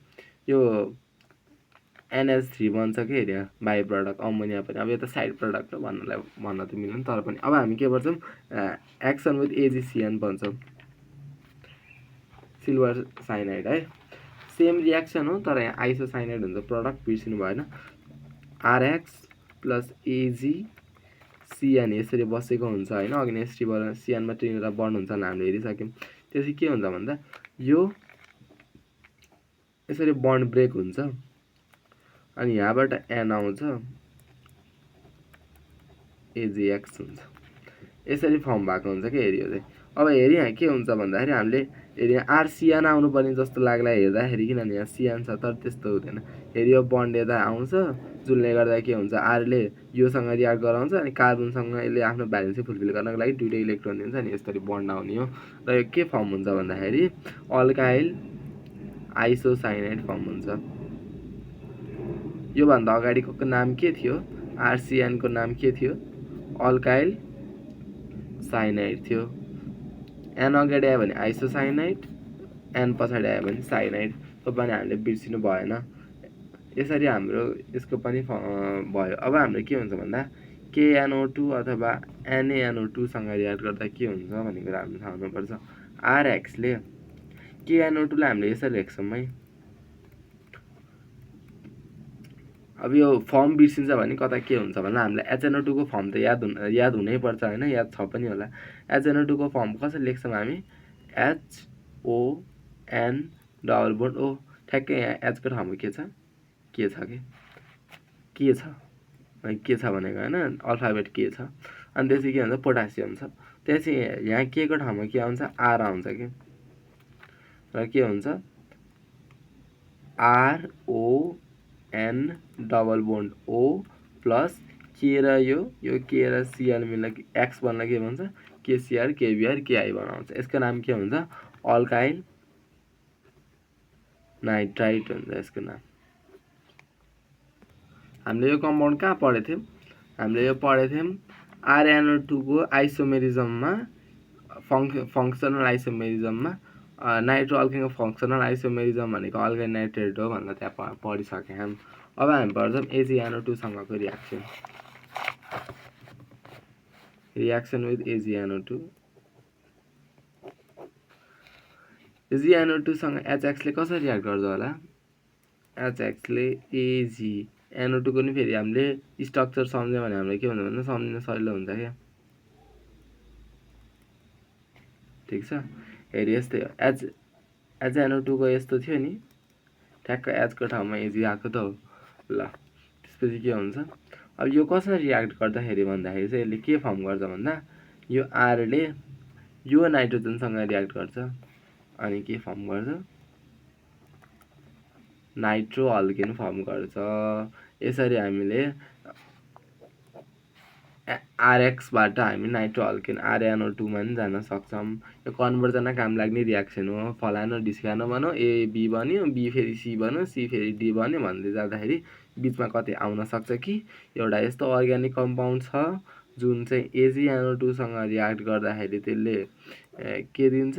यो NH3 बन्छ के अरे बाई प्रडक्ट अमोनिया पनि। अब यो त साइड प्रडक्ट हो भन्न त मिल्दैन, तर पनि अब हामी के गर्छौँ, एक्सन विथ AgCN भन्छौँ, सिल्भर साइनाइड है, सेम रियाक्सन हो तर यहाँ आइसोसाइनाइड हुन्छ प्रडक्ट, बिर्सिनु भएन। RX प्लस AgCN यसरी बसेको हुन्छ होइन, अघि नै ST CN-मा तिनवटा बन्ड हुन्छ हामीले हेरिसक्यौँ। त्यसपछि के हुन्छ भन्दा यो यसरी बन्ड ब्रेक हुन्छ अनि यहाँबाट एन आउँछ, एजिएक्स हुन्छ। यसरी फर्म भएको हुन्छ क्या हेरी। चाहिँ अब हेरी यहाँ के हुन्छ भन्दाखेरि हामीले हेरी आर सिएन आउनुपर्ने जस्तो लाग्ला हेर्दाखेरि, किनभने यहाँ सिएन छ तर त्यस्तो हुँदैन। हेरी यो बन्ड यता आउँछ, जुनले गर्दा के हुन्छ, आरले योसँग रियाक्ट गराउँछ अनि कार्बनसँग यसले आफ्नो भ्यालेन्सी फुलफिल गर्नको लागि दुइटै इलेक्ट्रोन दिन्छ अनि यसरी बन्ड आउने हो। र यो के फर्म हुन्छ भन्दाखेरि अल्काइल आइसोसाइनाइड फर्म हुन्छ। योभन्दा अगाडिको नाम के थियो, आरसिएनको नाम के थियो, अल्काइल साइनाइड थियो। एन अगाडि आयो भने आइसोसाइनाइड, एन पछाडि आयो भने साइनाइड। त्यो पनि हामीले बिर्सिनु भएन। यसरी हाम्रो यसको पनि भयो। अब हाम्रो के हुन्छ भन्दा KNO2 अथवा NaNO2 सँग रियाक्ट गर्दा के हुन्छ भन्ने कुरा हामीले थाहा हुनुपर्छ। आरएक्सले KNO2 लाई हामीले यसरी लेख्छौँ है। अब यो फर्म बिर्सिन्छ भने कता के हुन्छ भन्दा हामीले HNO2 को फर्म त याद हुनै पर्छ हैन, याद छ पनि होला। HNO2 को फर्म कसरी लेख्छौँ हामी, HON डबल बोन्ड O। ठ्याक्कै यहाँ H को ठाउँमा के छ, के छ भनेको हैन, अल्फाबेट के छ। अनि त्यसै के हुन्छ, पोटासियम छ। त्यसै यहाँ के को ठाउँमा के आउँछ, आर आउँछ के। र के हुन्छ, RON double bond O plus के र यो के र सिएल मिल्दा एक्स बन्दा के भन्छ, KCr KBr KI बनाउँछ। यसको नाम के हुन्छ, अल्काइल नाइट्राइट हुन्छ यसको नाम। हामीले यो कम्पाउन्ड कहाँ पढेको थियौँ, हामीले यो पढेको थियौँ RNO2 को आइसोमेरिजममा, फङ्क्सनल आइसोमेरिजममा। नाइट्रो अल्केनको फङ्क्सनल आइसोमेरिजम भनेको अल्काइल नाइट्रेट हो भनेर त्यहाँ पढिसकेँ हामी। अब हामी पढ्छौँ AgNO2 सँगको reaction, reaction with AgNO2। AgNO2 सँग HX ले कसरी रियाक्ट गर्छ होला, HX ले AgNO2 को नि फेरि हामीले स्ट्रक्चर सम्झ्यौँ भने हामीलाई के हुन्छ भन्दा सम्झिन सजिलो हुन्छ क्या। ठिक छ, हेरि यस्तै हो। HNO2 को यस्तो थियो नि, ठ्याक्क H को ठाउँमा Ag आएको त हो। ल त्यसपछि के हुन्छ, अब यो कसरी रियाक्ट गर्दाखेरि भन्दाखेरि चाहिँ यसले के फर्म गर्छ भन्दा यो आरले यो नाइट्रोजनसँग रियाक्ट गर्छ अनि के फर्म गर्छ, नाइट्रो अल्केन फर्म गर्छ। यसरी हामीले आरएक्सबाट हामी नाइट्रो अल्केन RNO2 मा पनि जान सक्छौँ। यो कन्भर्जनमा काम लाग्ने रियाक्सन हो। फलानो ढिस्कानो बन्यो, ए बी बन्यो, बी फेरि सी बन्यो, सी फेरि डी बन्यो भन्दै जाँदाखेरि बिचमा कतै आउन सक्छ कि एउटा यस्तो अर्ग्यानिक कम्पाउन्ड छ जुन चाहिँ AgNO2 सँग रियाक्ट गर्दाखेरि त्यसले के दिन्छ,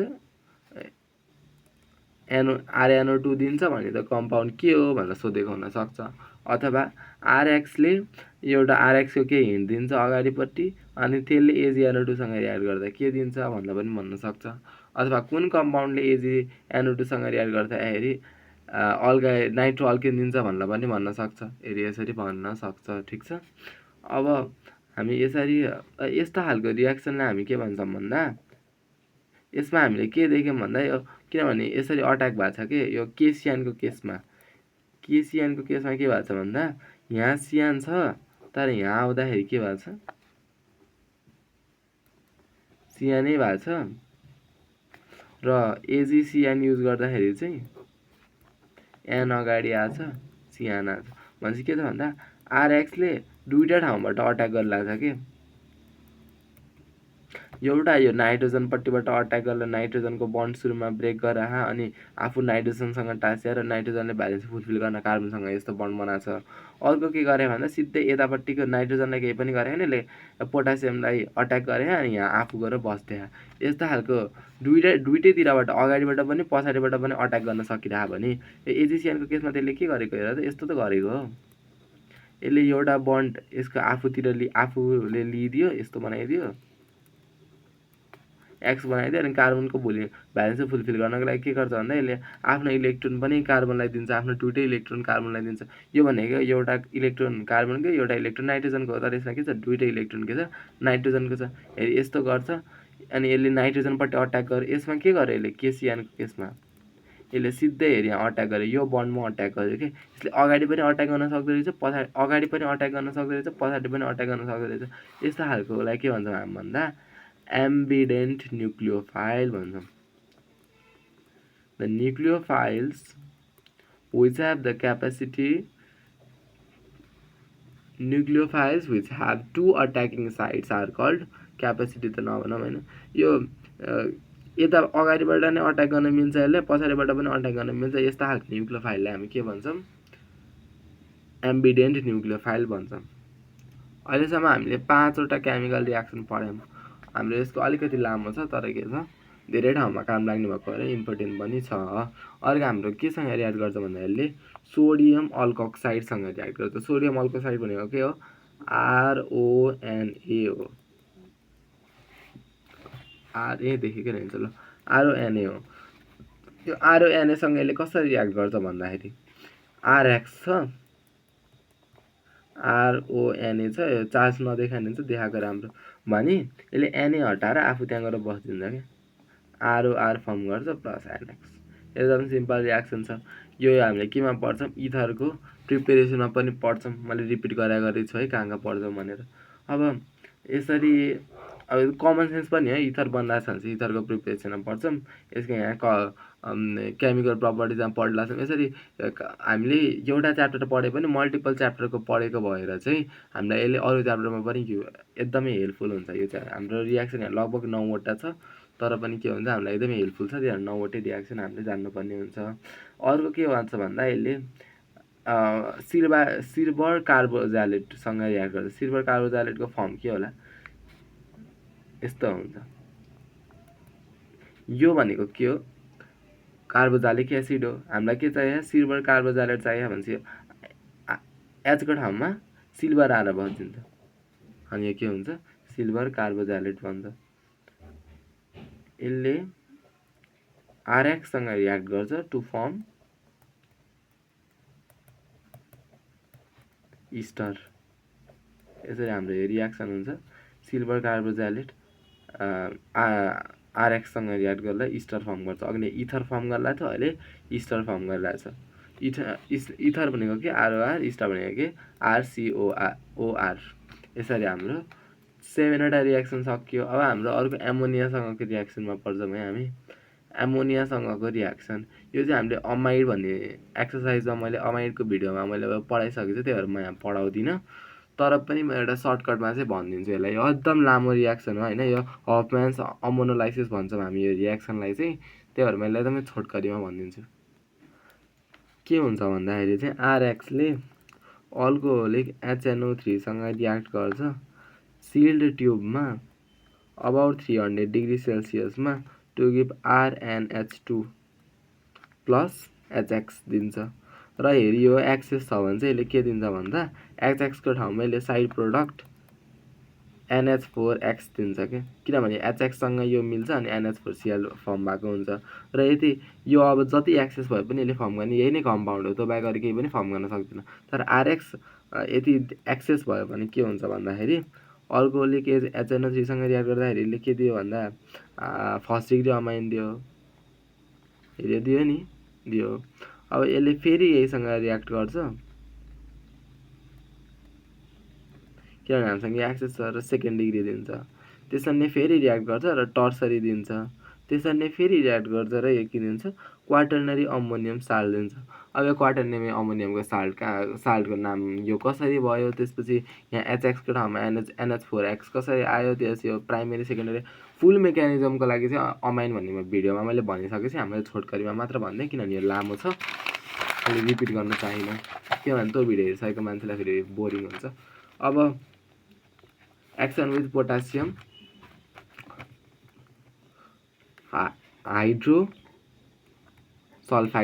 RNO2 दिन्छ भने त कम्पाउन्ड के हो भनेर सोधेको हुन सक्छ। अथवा आरएक्सले एउटा आरएक्सको केही हिन्ट दिन्छ अगाडिपट्टि अनि त्यसले AgNO2 सँग रियाक्ट गर्दा के दिन्छ भनेर पनि भन्न सक्छ। अथवा कुन कम्पाउन्डले AgNO2 सँग रियाक्ट गर्दाखेरि नाइट्रो अल्केन दिन्छ भनेर पनि भन्न सक्छ। यसरी भन्न सक्छ। ठिक छ। अब हामी यसरी यस्ता खालको रियाक्सनलाई हामी के भन्छौँ भन्दा यसमा हामीले के देख्यौँ भन्दा यो किनभने यसरी अट्याक भएको छ कि यो केसियानको केसमा के भएको छ भन्दा यहाँ सियान छ तर यहाँ आउँदाखेरि के भएको छ, सियानै भएको छ र AgCN युज गर्दाखेरि चाहिँ एन अगाडि आछ, सियान आछ। भनेपछि के छ भन्दा आरएक्सले दुईटा ठाउँबाट अट्याक गरिरहेको छ कि, एउटा यो नाइट्रोजनपट्टिबाट अट्याक गरेर नाइट्रोजनको बन्ड सुरुमा ब्रेक गरेर अनि आफू नाइट्रोजनसँग टाँस्या र नाइट्रोजनले भ्यालेन्सी फुलफिल गर्न कार्बनसँग यस्तो बन्ड बनाएको छ। अर्को के गरे भन्दा सिधै यतापट्टिको नाइट्रोजनलाई केही पनि गरेन, यसले पोटासियमलाई अट्याक गरे अनि यहाँ आफू गएर बस्थे। यस्तो खालको दुइटैतिरबाट अगाडिबाट पनि पछाडिबाट पनि अट्याक गर्न सकिरह भने AgCNको केसमा त्यसले के गरेको हेर त, यस्तो त गरेको हो। यसले एउटा बन्ड यसको आफूले लिइदियो, यस्तो बनाइदियो, एक्स बनाइदियो अनि कार्बनको भ्यालेन्सी फुलफिल गर्नको लागि के गर्छ भन्दा यसले आफ्नो इलेक्ट्रोन पनि कार्बनलाई दिन्छ, आफ्नो दुइटै इलेक्ट्रोन कार्बनलाई दिन्छ। यो भनेको एउटा इलेक्ट्रोन कार्बनको, एउटा इलेक्ट्रोन नाइट्रोजनको हो, तर यसमा के छ, दुइटै इलेक्ट्रोन के छ, नाइट्रोजनको छ। हेरि यस्तो गर्छ अनि यसले नाइट्रोजनपट्टि अट्याक गर्यो। यसमा के गर्यो यसले, केसियानको केसमा यसले सिधै हेरी यहाँ अट्याक गर्यो, यो बन्डमा अट्याक गर्यो कि यसले अगाडि पनि अट्याक गर्न सक्दो रहेछ, अगाडि पनि अट्याक गर्न सक्दो रहेछ, पछाडि पनि अट्याक गर्न सक्दो रहेछ। यस्तो खालकोलाई के भन्छौँ हामी भन्दा एम्बिडेन्ट न्युक्लियोफाइल भन्छौँ। The nucleophiles which have the capacity nucleophiles which have two attacking sites are called capacity त नभनौँ होइन, यो यता अगाडिबाट नै अट्याक गर्न मिल्छ, यसले पछाडिबाट पनि अट्याक गर्न मिल्छ, यस्ता खालको न्युक्लियोफाइललाई हामी के भन्छौँ एम्बिडेन्ट न्युक्लियोफाइल भन्छौँ। अहिलेसम्म हामीले 5वटा केमिकल रियाक्सन पढ्यौँ। हाम्रो यसको अलिकति लामो छ तर के छ धेरै ठाउँमा काम लाग्ने भएको भएर इम्पोर्टेन्ट पनि छ। अर्को हाम्रो केसँग रियाक्ट गर्छ भन्दाखेरि सोडियम अल्कोक्साइडसँग रियाक्ट गर्छ। सोडियम अल्कोक्साइड भनेको के हो RONA हो, RA देखेकै रहन्छ ल, RONA हो। यो RONA सँग यसले कसरी रियाक्ट गर्छ भन्दाखेरि RX छ, RONA छ, यो चार्ज नदेखाने हुन्छ, देखाएको राम्रो भने यसले Na हटाएर आफू त्यहाँ गएर बसिदिन्छ क्या, ROR फर्म गर्छ प्लस NX। एकदम सिम्पल रियाक्सन छ। यो हामीले केमा पढ्छौँ इथरको प्रिपेरेसनमा पनि पढ्छौँ। मैले रिपिट गरेको छु है कहाँ पढ्छौँ भनेर। अब यसरी अब कमन सेन्स पनि है, इथर बन्दा छ भने चाहिँ इथरको प्रिपेरेसनमा पढ्छौँ। यसको यहाँ केमिकल प्रपर्टिजमा पढ्ला छौँ। यसरी हामीले एउटा च्याप्टर पढे पनि मल्टिपल च्याप्टरको पढेको भएर चाहिँ हामीलाई यसले अरू च्याप्टरमा पनि एकदमै हेल्पफुल हुन्छ। यो चाहिँ हाम्रो रियाक्सन यहाँ लगभग 9वटा छ तर पनि के हुन्छ हामीलाई एकदमै हेल्पफुल छ। त्यो 9वटै रियाक्सन हामीले जान्नुपर्ने हुन्छ। अर्को के भन्छ भन्दा यसले सिल्भर कार्बोजाइलेटसँग रियाक्ट गर्छ। सिल्भर कार्बोजाइलेटको फर्म के होला यस्तो हुन्छ। यो भनेको के हो कार्बोजालिक एसिड हो। हामीलाई के चाहियो सिल्भर कार्बोजाइलेट चाहियो भने चाहिँ एचको ठाउँमा सिल्भर आएर बसिदिन्छ अनि यो के हुन्छ सिल्भर कार्बोजाइलेट भन्छ। यसले RX सँग रियाक्ट गर्छ टु फर्म इस्टर। यसरी हाम्रो यो रियाक्सन हुन्छ। सिल्भर कार्बोजाइलेट RX सँग रियाक्ट गर्दा इस्टर फर्म गर्छ। अघि इथर फर्म गर्ला थियो, अहिले इस्टर फर्म गरिरहेछ। इथर भनेको के ROR, इस्टर भनेको के RCOR। यसरी हाम्रो 7वटा रियाक्सन सकियो। अब हाम्रो अर्को एमोनियासँगको रियाक्सनमा पढ्छौँ है हामी। एमोनियासँगको रियाक्सन यो चाहिँ हामीले अमाइड भन्ने एक्सर्साइजमा मैले अमाइडको भिडियोमा मैले पढाइसकेको छु, त्यही भएर म यहाँ पढाउँदिनँ। तर पनि म एउटा सर्टकटमा चाहिँ भनिदिन्छु यसलाई। यो एकदम लामो रियाक्सन हो होइन, यो हफम्यान्स अमोनोलाइसिस भन्छौँ हामी यो रियाक्सनलाई चाहिँ, त्यही भएर मैले एकदमै छोटकरीमा भनिदिन्छु। के हुन्छ भन्दाखेरि चाहिँ RX ले अल्कोहोलिक HNO3सँग रियाक्ट गर्छ सिल्ड ट्युबमा अबाउट 300 डिग्री सेल्सियसमा to give RnH2 plus HX दिन्छ। र हेरी यो एक्सेस छ भने चाहिँ यसले के दिन्छ भन्दा HX को ठाउँमा यसले साइड प्रोडक्ट NH4X दिन्छ क्या, किनभने HX सँग यो मिल्छ अनि NH4Cl फर्म भएको हुन्छ। र यदि यो अब जति एक्सेस भए पनि यसले फर्म गर्ने यही नै कम्पाउन्ड हो, त्यो बाहेक अरू केही पनि फर्म गर्न सक्दैन। तर RX यदि एक्सेस भयो भने के हुन्छ भन्दाखेरि अल्कोहोलिक HNO3सँग रियाक्ट गर्दाखेरि यसले के दियो भन्दा फर्स्ट डिग्री अमाइन दियो, यो दियो नि दियो। अब यसले फेरि यहीसँग रियाक्ट गर्छ किनभने हामीसँग एक्सेस छ र सेकेन्ड डिग्री दिन्छ। त्यसरी नै फेरि रियाक्ट गर्छ र टर्सरी दिन्छ। त्यसरी नै फेरि रियाक्ट गर्छ र यो के दिन्छ क्वाटर्नरी अमोनियम साल्ट दिन्छ। अब यो क्वाटर्नरी अमोनियमको साल्टको नाम यो कसरी भयो, त्यसपछि यहाँ HX को ठाउँमा NH4X कसरी आयो, त्यस यो प्राइमेरी सेकेन्डरी फुल मेकानिजमको लागि चाहिँ अमाइन भन्ने भिडियोमा मैले भनिसकेपछि हामीले छोटकरीमा मात्र भन्दै किनभने यो लामो छ अहिले रिपिट गर्न चाहिनँ, किनभने त्यो भिडियो हेरिसकेको मान्छेलाई फेरि बोरिङ हुन्छ। अब एक्सन विथ पोटासियम हाइड्रोसल्फाइड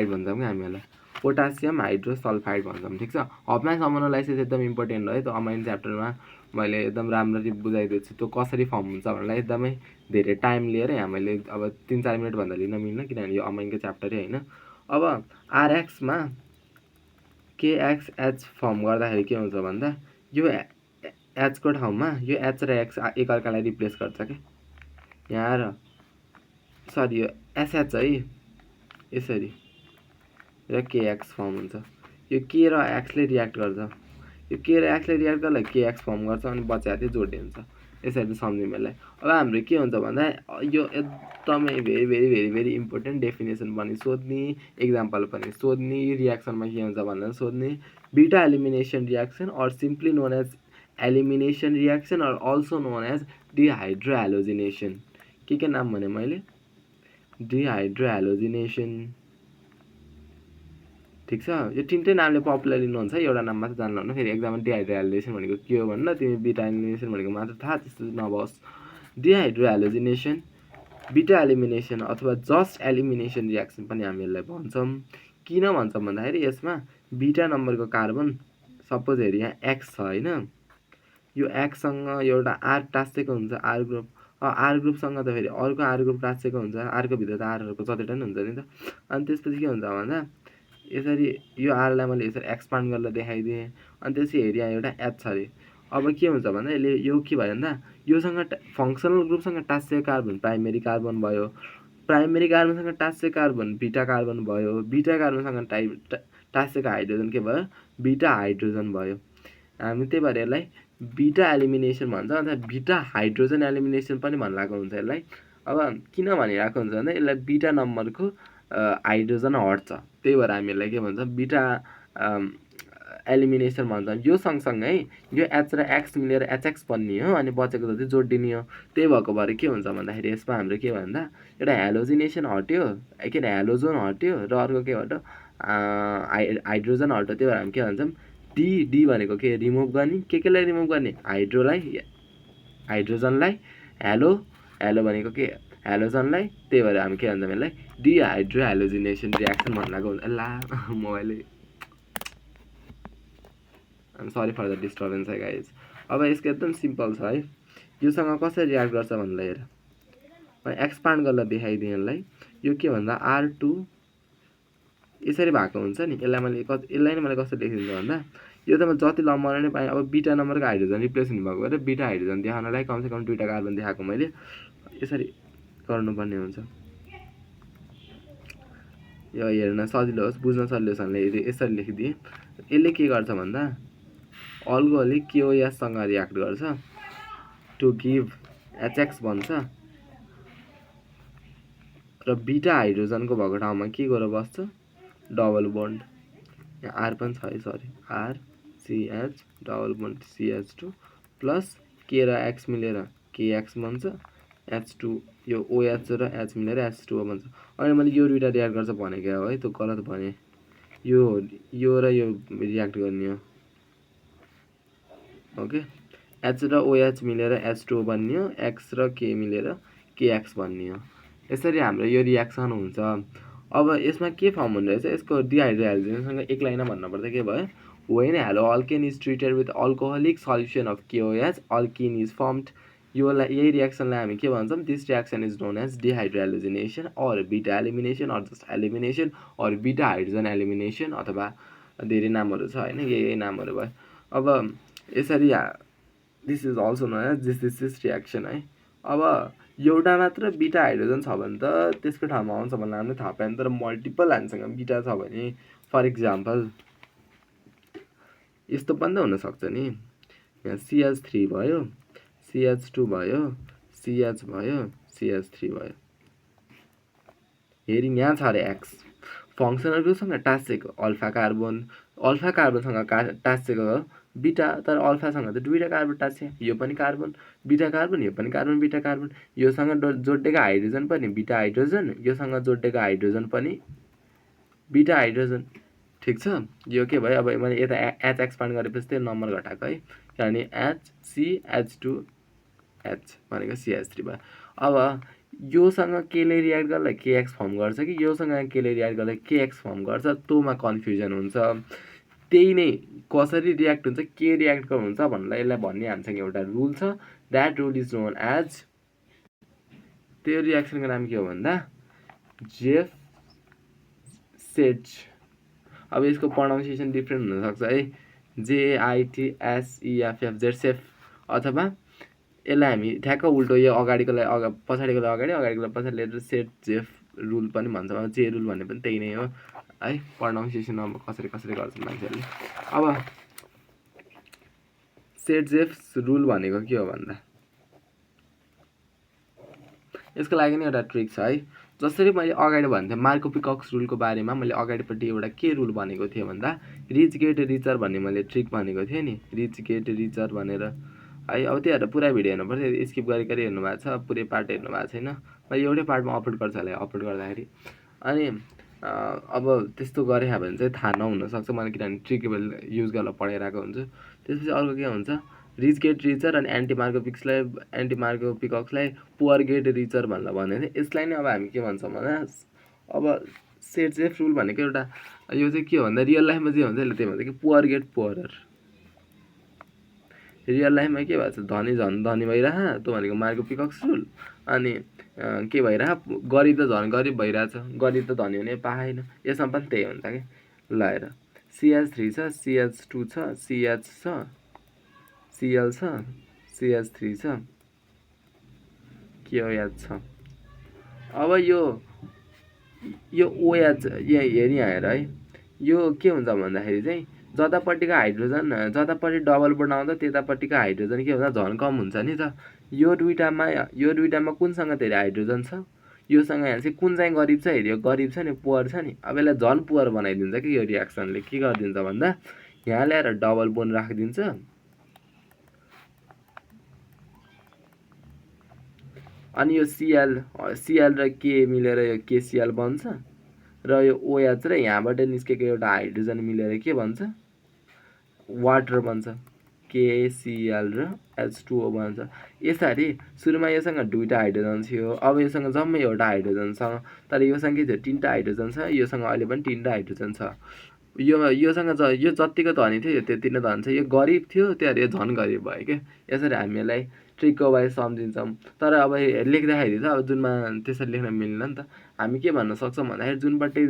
भन्छौँ क्या हामीलाई, पोटासियम हाइड्रोसल्फाइड भन्छौँ। ठिक छ, हफम्यान्स अमोनोलाइसिस एकदम इम्पोर्टेन्ट हो है, त्यो अमाइन च्याप्टरमा मैले एकदम राम्ररी बुझाइदिएको छु। त्यो कसरी फर्म हुन्छ भनेर एकदमै धेरै टाइम लिएर यहाँ मैले अब 3-4 मिनटभन्दा लिन मिल्न, किनभने यो अमाइनको च्याप्टरै होइन। अब RX मा KXH फर्म गर्दाखेरि के हुन्छ भन्दा यो H को ठाउँमा यो H र X एकअर्कालाई रिप्लेस गर्छ क्या यहाँ, र सरी यो SH है यसरी र केएक्स फर्म हुन्छ। यो के र एक्सले रियाक्ट गर्छ, यो के र एक्सले रियाक्ट गर्दा केएक्स फर्म गर्छ अनि बचाएको चाहिँ जोडी हुन्छ। यसरी सम्झौँ यसलाई। अब हाम्रो के हुन्छ भन्दा यो एकदमै भेरी इम्पोर्टेन्ट डेफिनेसन पनि सोध्ने, इक्जाम्पल पनि सोध्ने, यो रियाक्सनमा के हुन्छ भनेर सोध्ने। Beta elimination reaction or simply known as elimination reaction or also known as dehydrohalogenation. के नाम भने मैले? डिहाइड्रोहेलोजिनेसन। ठिक छ, यो तिनटै नामले पपुलरली नोन छ, एउटा नाम मात्र जान्नु होला। फेरि एक्जाममा डिहाइड्रोहेलोजिनेसन भनेको के हो भन्दा तिमी बीटा एलिमिनेसन भनेको मात्र थाहा, त्यस्तो नभओस्। डिहाइड्रोहेलोजिनेसन, बीटा एलिमिनेसन अथवा जस्ट एलिमिनेसन रियाक्सन पनि हामी यसलाई भन्छौँ। किन भन्छौँ भन्दाखेरि यसमा बीटा नम्बरको कार्बन सपोज हेरी यहाँ एक्स छ होइन, यो एक्ससँग एउटा आर टाँसेको हुन्छ, आर ग्रुप। आर ग्रुपसँग त फेरि अर्को आर ग्रुप टाँसेको हुन्छ, आरको भित्र त आरहरूको जतिवटा नि हुन्छ नि त। अनि त्यसपछि के हुन्छ भन्दा यसरी यो आरलाई मैले यसरी एक्सपान्ड गरेर देखाइदिएँ। अनि त्यसपछि हेरी यहाँ एउटा एच छ अरे। अब के हुन्छ भन्दा यसले यो के भयो भन्दा योसँग फङ्सनल ग्रुपसँग टाँसेको कार्बन प्राइमेरी कार्बन भयो, प्राइमेरी कार्बनसँग टाँसेको कार्बन बीटा कार्बन भयो, बीटा कार्बनसँग टाँसेको हाइड्रोजन के भयो? बीटा हाइड्रोजन भयो। हामी त्यही भएर यसलाई बीटा एलिमिनेसन भन्छ, अथवा बीटा हाइड्रोजन एलिमिनेसन पनि भन्लाको हुन्छ यसलाई। अब किन भनिरहेको हुन्छ भने यसलाई बीटा नम्बरको हाइड्रोजन हट्छ, त्यही भएर हामी यसलाई के भन्छ? बीटा एलिमिनेसन भन्छौँ। यो सँगसँगै यो एच र एक्स मिलेर एचएक्स बन्ने हो, अनि बचेको जति जोडिदिने हो। त्यही भएको भएर के हुन्छ भन्दाखेरि यसमा हाम्रो के भन्दा एउटा हेलोजिनेसन हट्यो, के अरे हेलोजोन हट्यो, र अर्को के हट्यो? हाइड्रोजन हट्यो। त्यही भएर हामी के भन्छौँ? डी भनेको के रिमुभ गर्ने, केलाई रिमुभ गर्ने? हाइड्रोजनलाई, हेलो भनेको के हेलोजनलाई। त्यही भएर हामी के भन्छौँ यसलाई? डिहाइड्रोहेलोजिनेसन रियाक्सन भन्नाको हुन्छ। ला मोबाइलले सरी फर द डिस्टर्बेन्स है गाइज। अब यसको एकदम सिम्पल छ है, योसँग कसरी रियाक्ट गर्छ भन्दा हेर, एक्सपान्ड गरेर देखाइदिएँ यसलाई। यो के भन्दा R2 यसरी भएको हुन्छ नि, यसलाई नै मैले कसरी लेखिदिन्छु भन्दा यो त म जति लम्बाउन नै पाएँ। अब बीटा नम्बरको हाइड्रोजन रिप्लेस हुनुभएको भएर बीटा हाइड्रोजन देखाउनलाई कमसेकम 2टा कार्बन देखाएको मैले यसरी गर्नुपर्ने हुन्छ। यो हेर्न सजिलो होस्, बुझ्न सजिलो होस् भनेर यसरी लेखिदिएँ। यसले के गर्छ भन्दा अल्कोहलिक KOHसँग रियाक्ट गर्छ टु गिभ HX बन्छ, र बीटा हाइड्रोजनको भएको ठाउँमा के गरेर बस्छ? Double bond. यहाँ आर पनि छ है, sorry, RCH double bond CH2 plus के र एक्स मिलेर KX बन्छ, H2 यो OH र H मिलेर H2O बन्छ। अनि मैले यो दुईवटा रियाक्ट गर्छ भनेको हो है, त्यो गलत भने। यो र यो रियाक्ट गर्ने हो, ओके। H र OH मिलेर H2O बन्ने हो, X र K मिलेर KX बन्ने हो। यसरी हाम्रो यो रियाक्सन हुन्छ। अब यसमा के फर्म हुँदो रहेछ? यसको डिहाइड्रोहेलोजिनेसनसँग एक लाइन भन्नुपर्दा के भयो? When haloalkane is treated with alcoholic solution of KOH, alkene is formed. यही रियाक्सनलाई हामी के भन्छौँ? This reaction is known as dehydrohalogenation or beta elimination or just elimination or beta hydrogen elimination, अथवा धेरै नामहरू छ होइन, यही नामहरू भयो। अब यसरी this is also known as this reaction है। अब एउटा मात्र बीटा हाइड्रोजन छ भने त त्यसको ठाउँमा आउँछ भन्ने हामीले थाहा पायौँ, तर मल्टिपल हामीसँग बीटा छ भने, फर इक्जाम्पल यस्तो पनि त हुनसक्छ नि, यहाँ CH3 भयो, CH2 भयो, CH भयो, CH3 भयो। हेरी यहाँ छ अरे एक्स, फङ्सनल ग्रुपसँग टाँसेको अल्फा कार्बनसँग टाँसेको बीटा, तर अल्फासँग त 2टा कार्बन टाँसे, यो पनि कार्बन बीटा कार्बन, यो पनि कार्बन बीटा कार्बन, योसँग जोडिएको हाइड्रोजन पनि बीटा हाइड्रोजन, योसँग जोडिएको हाइड्रोजन पनि बीटा हाइड्रोजन। ठिक छ, यो के भयो? अब मैले यता एच एक्सपान्ड गरेपछि त्यो नम्बर घटाएको है, किनभने HCH2H भनेको CH3 भयो। अब योसँग केले रियाक्ट गर्दा KX फर्म गर्छ कि योसँग केले रियाक्ट गर्दा KX फर्म गर्छ, त्योमा कन्फ्युजन हुन्छ। त्यही नै कसरी रियाक्ट हुन्छ, के रियाक्ट हुन्छ भन्नलाई यसलाई भन्ने हामीसँग एउटा रुल छ, that rule is known as, त्यो रियाक्सनको नाम के हो भन्दा जेफ सेट। अब यसको प्रोनाउन्सिएसन डिफ्रेन्ट हुनसक्छ है, JITSEFF जेसेफ, अथवा यसलाई हामी ठ्याक्क उल्टो, यो अगाडिकोलाई पछाडिकोलाई अगाडि, अगाडिकोलाई पछाडि लिएर सेट जेफ रुल पनि भन्छौँ। अब जे रुल भन्ने पनि त्यही नै हो। है प्रोनाउन्सिएसन अब कसरी कसरी गर्छन् मान्छेहरूले। अब सेट-जेफ्स रुल भनेको के हो भन्दा यसको लागि नि एउटा ट्रिक छ है। जसरी मैले अगाडि भनेको थिएँ मार्को-पिकक्स रुलको बारेमा मैले अगाडिपट्टि एउटा के रुल भनेको थिएँ भन्दा रिच गेट रिचर भन्ने मैले ट्रिक भनेको थिएँ नि, रिच गेट रिचर भनेर है। अब त्योहरू पुरै भिडियो हेर्नुपर्छ, स्किप गरी गरी हेर्नु भएको छ, पुरै पार्ट हेर्नु भएको छैन। मैले एउटै पार्टमा अपलोड गर्छु होला अपलोड गर्दाखेरि। अनि अब त्यस्तो गरेँ भने चाहिँ थाहा नहुनसक्छ मलाई, किनभने ट्रिक युज गरेर पढाइरहेको हुन्छु। त्यसपछि अर्को के हुन्छ रिच गेट रिचर अनि एन्टी मार्को पिकक्सलाई पुवर गेट रिचर भनेर भनेको थिएँ। यसलाई नै अब हामी के भन्छौँ भन्दा अब सेट-जेफ रुल भनेको एउटा यो चाहिँ के हो भन्दा रियल लाइफमा जे हुन्छ त्यसले त्यही भन्छ कि पुवर गेट पुवरर। रियल लाइफमा के भन्छ धनी झन् धनी भइरह, त्यो भनेको मार्को पिकक्स रुल। अनि के भइरह गरिब त झन् गरिब भइरहेछ, गरिब त धनी हुने पाएन। यसमा पनि त्यही हुन्छ कि ल हेर CH3 छ, CH2 छ, CH छ, Cl छ, CH3 छ, KOH छ। अब यो OH यहाँ हेर है, यो के हुन्छ भन्दाखेरि चाहिँ जतापट्टिको हाइड्रोजन जतापट्टि डबल बोन्ड आउँदा त्यतापट्टिको हाइड्रोजन के हुन्छ झन् कम हुन्छ नि त। यो दुईटामा कुनसँग धेरै हाइड्रोजन छ, योसँग यहाँ चाहिँ कुन चाहिँ गरिब छ हेऱ्यो, गरिब छ नि पुवर छ नि। अब यसलाई झन् पुवर बनाइदिन्छ कि यो रियाक्सनले के गरिदिन्छ भन्दा यहाँ ल्याएर डबल बोन्ड राखिदिन्छ। अनि यो Cl र K मिलेर यो KCl बन्छ र यो OH र यहाँबाट निस्केको एउटा हाइड्रोजन मिलेर के बन्छ वाटर बन्छ, KCl र H2O बन्छ। यसरी सुरुमा योसँग दुईटा हाइड्रोजन थियो, अब योसँग जम्मै एउटा हाइड्रोजन छ, तर योसँग के थियो तीनटा हाइड्रोजन छ, योसँग अहिले पनि तीनटा हाइड्रोजन छ। योसँग यो जतिको धनी थियो यो त्यति नै धनी छ, यो गरिब थियो त्यहाँ यो झन् गरिब भयो क्या। यसरी हामी यसलाई ट्रिकको वाइज सम्झिन्छौँ। तर अब लेख्दाखेरि चाहिँ अब जुनमा त्यसरी लेख्न मिल्दैन नि त। हामी के भन्न सक्छौँ भन्दाखेरि जुनपट्टि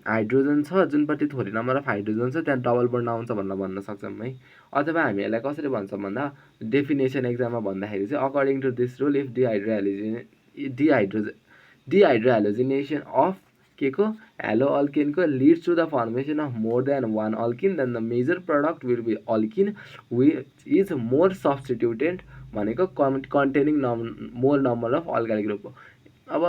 हाइड्रोजन छ, जुनपट्टि थोरै नम्बर अफ हाइड्रोजन छ त्यहाँ डबल बोन्ड आउँछ भनेर भन्न सक्छौँ है। अथवा हामी यसलाई कसरी भन्छौँ भन्दा डेफिनेसन एक्जाममा भन्दाखेरि चाहिँ according to this rule if dehydrohalogenation of के को हेलो अल्किनको leads to the formation of more than one alkene then the major product will be alkene which is more substituted भनेको containing more number of alkyl group हो। अब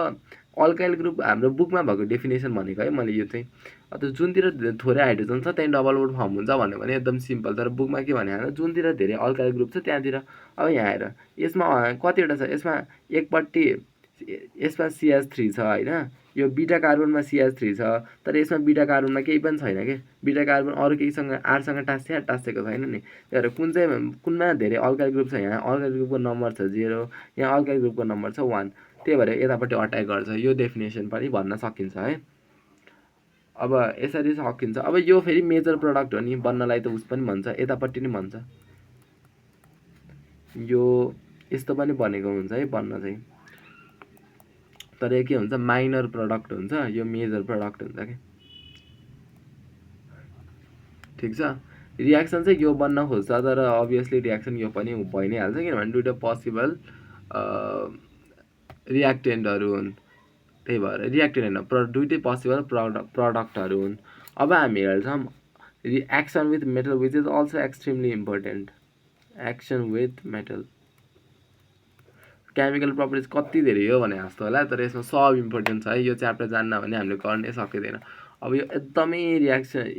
अल्काइल ग्रुप हाम्रो बुकमा भएको डेफिनेसन भनेको है मैले यो चाहिँ अथवा जुनतिर थोरै हाइड्रोजन छ त्यहीँ डबल बोन्ड फर्म हुन्छ भन्यो भने एकदम सिम्पल। तर बुकमा के भने होइन जुनतिर धेरै अल्काइल ग्रुप छ त्यहाँतिर। अब यहाँ हेर यसमा कतिवटा छ, यसमा एकपट्टि यसमा CH3 छ होइन, यो बिटा कार्बनमा CH3 छ, तर यसमा बिटा कार्बनमा केही पनि छैन के, बिटा कार्बन अरू केहीसँग आरसँग टाँसेको छैन नि। त्यही भएर कुनमा धेरै अल्काइल ग्रुप छ, यहाँ अल्काइल ग्रुपको नम्बर छ 0, यहाँ अल्काइल ग्रुपको नम्बर छ 1, त्यही भएर यतापट्टि अट्याक गर्छ। यो डेफिनेसन पनि भन्न सकिन्छ है। अब यसरी सकिन्छ। अब यो फेरि मेजर प्रडक्ट हो नि, बन्नलाई त उस पनि भन्छ, यतापट्टि नि भन्छ। यो यस्तो पनि बनेको हुन्छ है बन्न चाहिँ, तर के हुन्छ माइनर प्रडक्ट हुन्छ, यो मेजर प्रडक्ट हुन्छ कि। ठिक छ, रियाक्सन चाहिँ यो बन्न खोज्छ, तर अभियसली रियाक्सन यो पनि भइ नै हाल्छ किनभने दुईवटा पोसिबल रियाक्टेन्टहरू हुन्। त्यही भएर रियाक्टेन्ट होइन दुईटै पोसिबल प्रडक्टहरू हुन्। अब हामी हेर्छौँ reaction with metal which is also extremely important. Action with metal chemical properties कति धेरै हो भने जस्तो होला, तर यसमा सब इम्पोर्टेन्ट छ है। यो च्याप्टर जान्न भने हामीले गर्नै सकिँदैन। अब यो एकदमै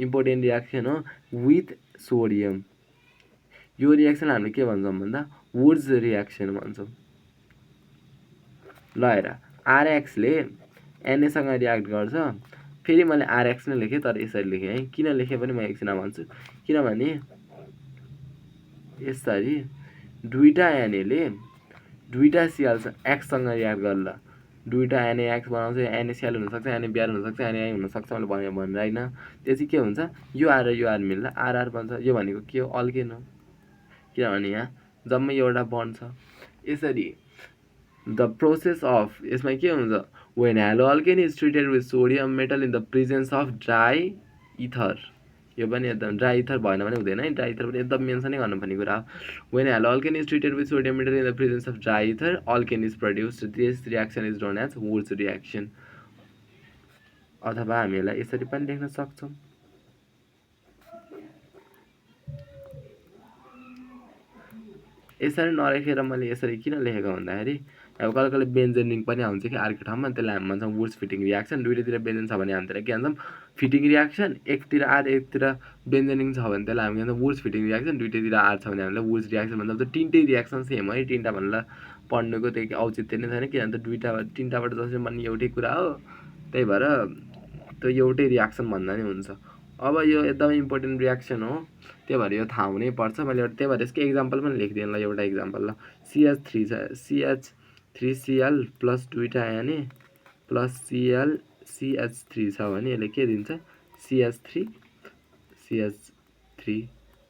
इम्पोर्टेन्ट रियाक्सन हो विथ सोडियम। यो रियाक्सन हामीले के भन्छौँ भन्दा वुड्स रियाक्सन भन्छौँ। ल हेर RXले NAसँग रियाक्ट गर्छ, फेरि मैले RX नै लेखेँ तर यसरी लेखेँ है। किन लेखेँ पनि म एकछिन भन्छु। किनभने यसरी दुईटा NAले दुईटा Clसँग रियाक्ट गर्ला, दुईटा NaX बनाउँछ, NaCl हुनसक्छ, NaBr हुनसक्छ, NaI हुनसक्छ मैले भनेर होइन। त्यो चाहिँ के हुन्छ यो R र यो R मिल्दा RR बन्छ। यो भनेको के हो अल्केन हो, किनभने यहाँ जम्मै एउटा बन्ड छ। यसरी द प्रोसेस अफ यसमा के हुन्छ when haloalkane is treated with sodium metal in the presence of dry ether. यो पनि एकदम ड्राई इथर भएन भने हुँदैन है, ड्राई इथर पनि एकदम मेन्सनै गर्नुपर्ने कुरा हो। When haloalkane is treated with sodium metal in the presence of dry ether alkane is produced. This reaction is known as Wurtz reaction. अथवा हामी यसलाई यसरी पनि लेख्न सक्छौँ। यसरी नलेखेर मैले यसरी किन लेखेको भन्दाखेरि अब कहिले कहिले बेन्जेन रिङ पनि आउँछ कि अर्को ठाउँमा, त्यसलाई हामी भन्छौँ वुड्स फिटिङ रियाक्सन। दुईटैतिर बेन्जेन छ भने हामीतिर के भन्छौँ फिटिङ रियाक्सन, एकतिर आर एकतिर बेन्जेन रिङ छ भने त्यसलाई हामी भन्छौँ वुड्स फिटिङ रियाक्सन, दुईटैतिर आर छ भने हामीले वुड्स रियाक्सन भन्छौँ। त तिनटै रियाक्सन सेम है, तिनवटा भनेर पढ्नुको त्यही औचित्य नै छैन, किनभने त तिनवटाबाट जसरी भन्ने एउटै कुरा हो, त्यही भएर त्यो एउटै रियाक्सन भन्दा नि हुन्छ। अब यो एकदमै इम्पोर्टेन्ट रियाक्सन हो, त्यही भएर यो थाहा हुनै पर्छ। मैले त्यही भएर यसको एक्जाम्पल पनि लेखिदिएँ ल, एउटा एक्जाम्पल ल, CH3 छ, CH3Cl प्लस दुईवटा Na प्लस CH3 छ भने यसले के दिन्छ CH3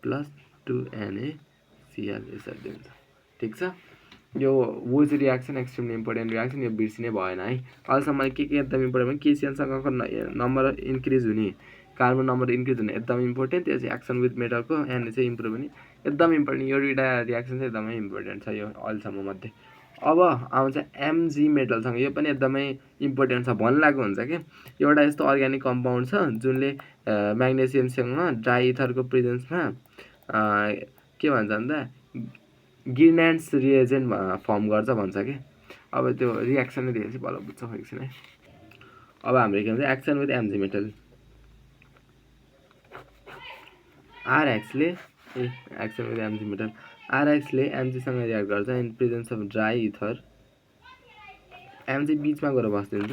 प्लस 2NaCl यसरी दिन्छ। ठिक छ, यो Wurtz reaction extremely important reaction, यो बिर्सिनै भएन है। अहिलेसम्म के एकदम इम्पोर्टेन्ट भने केसिएनसँगको नम्बर इन्क्रिज हुने, कार्बन नम्बर इन्क्रिज हुने एकदम इम्पोर्टेन्ट। त्यो चाहिँ एक्सन विथ मेटलको Na चाहिँ इम्प्रुभ हुने एकदम इम्पोर्टेन्ट। यो दुईवटा रियाक्सन चाहिँ एकदमै इम्पोर्टेन्ट छ यो अहिलेसम्म मध्ये। अब आउँछ Mg मेटलसँग, यो पनि एकदमै इम्पोर्टेन्ट छ भन्लाको हुन्छ कि एउटा यस्तो अर्ग्यानिक कम्पाउन्ड छ जुनले म्याग्नेसियमसँग ड्राइइथरको प्रेजेन्समा के भन्छ भन्दा गिर्न्यान्ड्स रिएजेन्ट फर्म गर्छ भन्छ कि। अब त्यो रियाक्सनै दिएपछि बल्ल बुझ्छ एकछिन है। अब हाम्रो के भन्छ एक्सन विथ Mg मेटल, RXले एक्सन विथ Mg मेटल, RXले Mgसँग रियाक्ट गर्छ in presence of dry ether, Mg बिचमा गएर बस्दिन्छ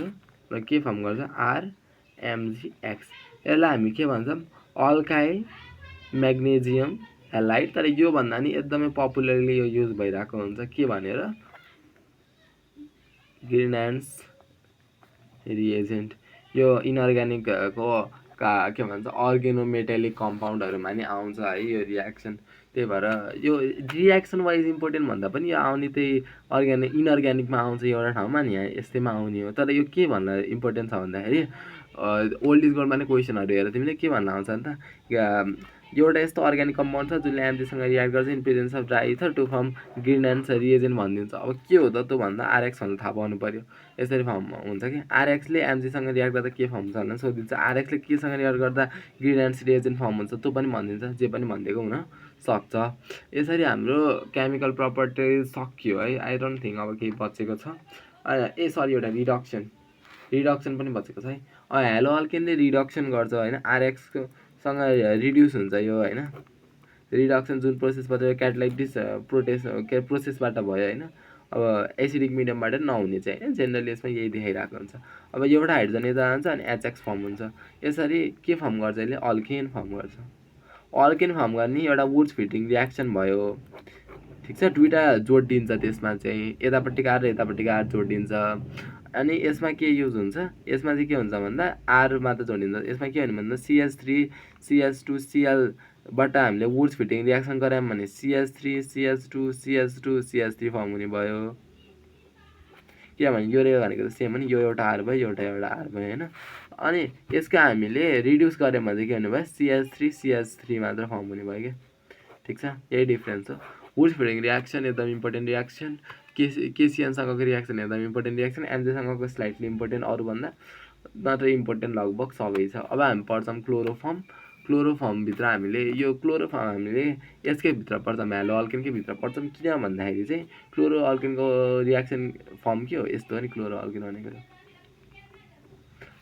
र के फर्म गर्छ RMgX। यसलाई हामी के भन्छौँ अल्काइल म्याग्नेजियम हेलाइड। तर यो भन्दा नि एकदमै पपुलरली यो युज भइरहेको हुन्छ के भनेर गिर्न्यान्ड्स रिएजेन्ट। यो इनअर्ग्यानिकको के भन्छ अर्गेनोमेटेलिक कम्पाउन्डहरूमा नि आउँछ है यो रियाक्सन। त्यही भएर यो रियाक्सन वाइज इम्पोर्टेन्ट भन्दा पनि यो आउने त्यही इनअर्ग्यानिकमा आउँछ एउटा ठाउँमा नि, यहाँ यस्तैमा आउने हो। तर यो के भन्दा इम्पोर्टेन्ट छ भन्दाखेरि ओल्ड इज गोल्डमा नै क्वेसनहरू हेरेर तिमीले के भन्न आउँछ नि त, एउटा यस्तो अर्ग्यानिक कम्पाउन्ड छ जुनले Mgसँग रियाक्ट गर्छ in presence of dry ether to form Grignard's reagent भनिदिन्छ। अब के हो त त्यो भन्दा RX भनेर थाहा पाउनु पऱ्यो। यसरी फर्म हुन्छ कि RXले Mgसँग रियाक्ट गर्दा के फर्म हुन्छ भनेर सोधिन्छ, RXले केसँग रियाक्ट गर्दा गिर्न्यान्ड्स रिएजेन्ट फर्म हुन्छ त्यो पनि भनिदिन्छ, जे पनि भनिदिएको हुन सक्छ। यसरी हाम्रो केमिकल प्रपर्टिज सकियो है। आई डोन्ट थिङ्क अब केही बचेको छ। सरी एउटा रिडक्सन पनि बचेको छ है। हेलो अल्केनले रिडक्सन गर्छ होइन, RXसँग रिड्युस हुन्छ यो होइन, रिडक्सन जुन प्रोसेसबाट क्याटालाइटिस प्रोसेसबाट भयो होइन। अब एसिडिक मिडियमबाट नहुने चाहिँ होइन, जेनरली यसमा यही देखाइरहेको हुन्छ। अब एउटा हाइड्रोजन यता जान्छ अनि HX फर्म हुन्छ। यसरी के फर्म गर्छ यसले अल्केन फर्म गर्छ। अल्केन फर्म गर्ने एउटा वुड्स फिटिङ रियाक्सन भयो। ठिक छ, दुईवटा जोड दिन्छ त्यसमा चाहिँ, यतापट्टिको आर र यतापट्टिको आर जोड दिन्छ। अनि यसमा के युज हुन्छ, यसमा चाहिँ के हुन्छ भन्दा आर मात्र जोडिन्छ। यसमा के भन्दा CH3 CH2 Cl बाट हामीले वुड्स फिटिङ रियाक्सन गरायौँ भने CH3 CH2 CH2 CH3 form हुने भयो। किनभने यो रे भनेको त सेम हो नि, यो एउटा आर भयो एउटा आर भयो होइन। अनि यसको हामीले रिड्युस गऱ्यौँ भने चाहिँ के हुने भयो CH3 CH3 मात्र फर्म हुने भयो क्या। ठिक छ, यही डिफ्रेन्स हो। वुड्स फिटिङ रियाक्सन एकदम इम्पोर्टेन्ट रियाक्सन, केसिएनसँगको रियाक्सन एकदम इम्पोर्टेन्ट रियाक्सन, Mgसँगको स्लाइटली इम्पोर्टेन्ट, अरूभन्दा नत्र इम्पोर्टेन्ट लगभग सबै छ। अब हामी पढ्छौँ क्लोरोफर्म। क्लोरोफर्मभित्र हामीले यो क्लोरोफर्म हामीले यसकै भित्र पढ्छौँ, हेलो अल्केनकै भित्र पढ्छौँ। किन भन्दाखेरि चाहिँ क्लोरो अल्केनको रियाक्सन फर्म के हो, यस्तो हो नि क्लोरो अल्केन भनेको।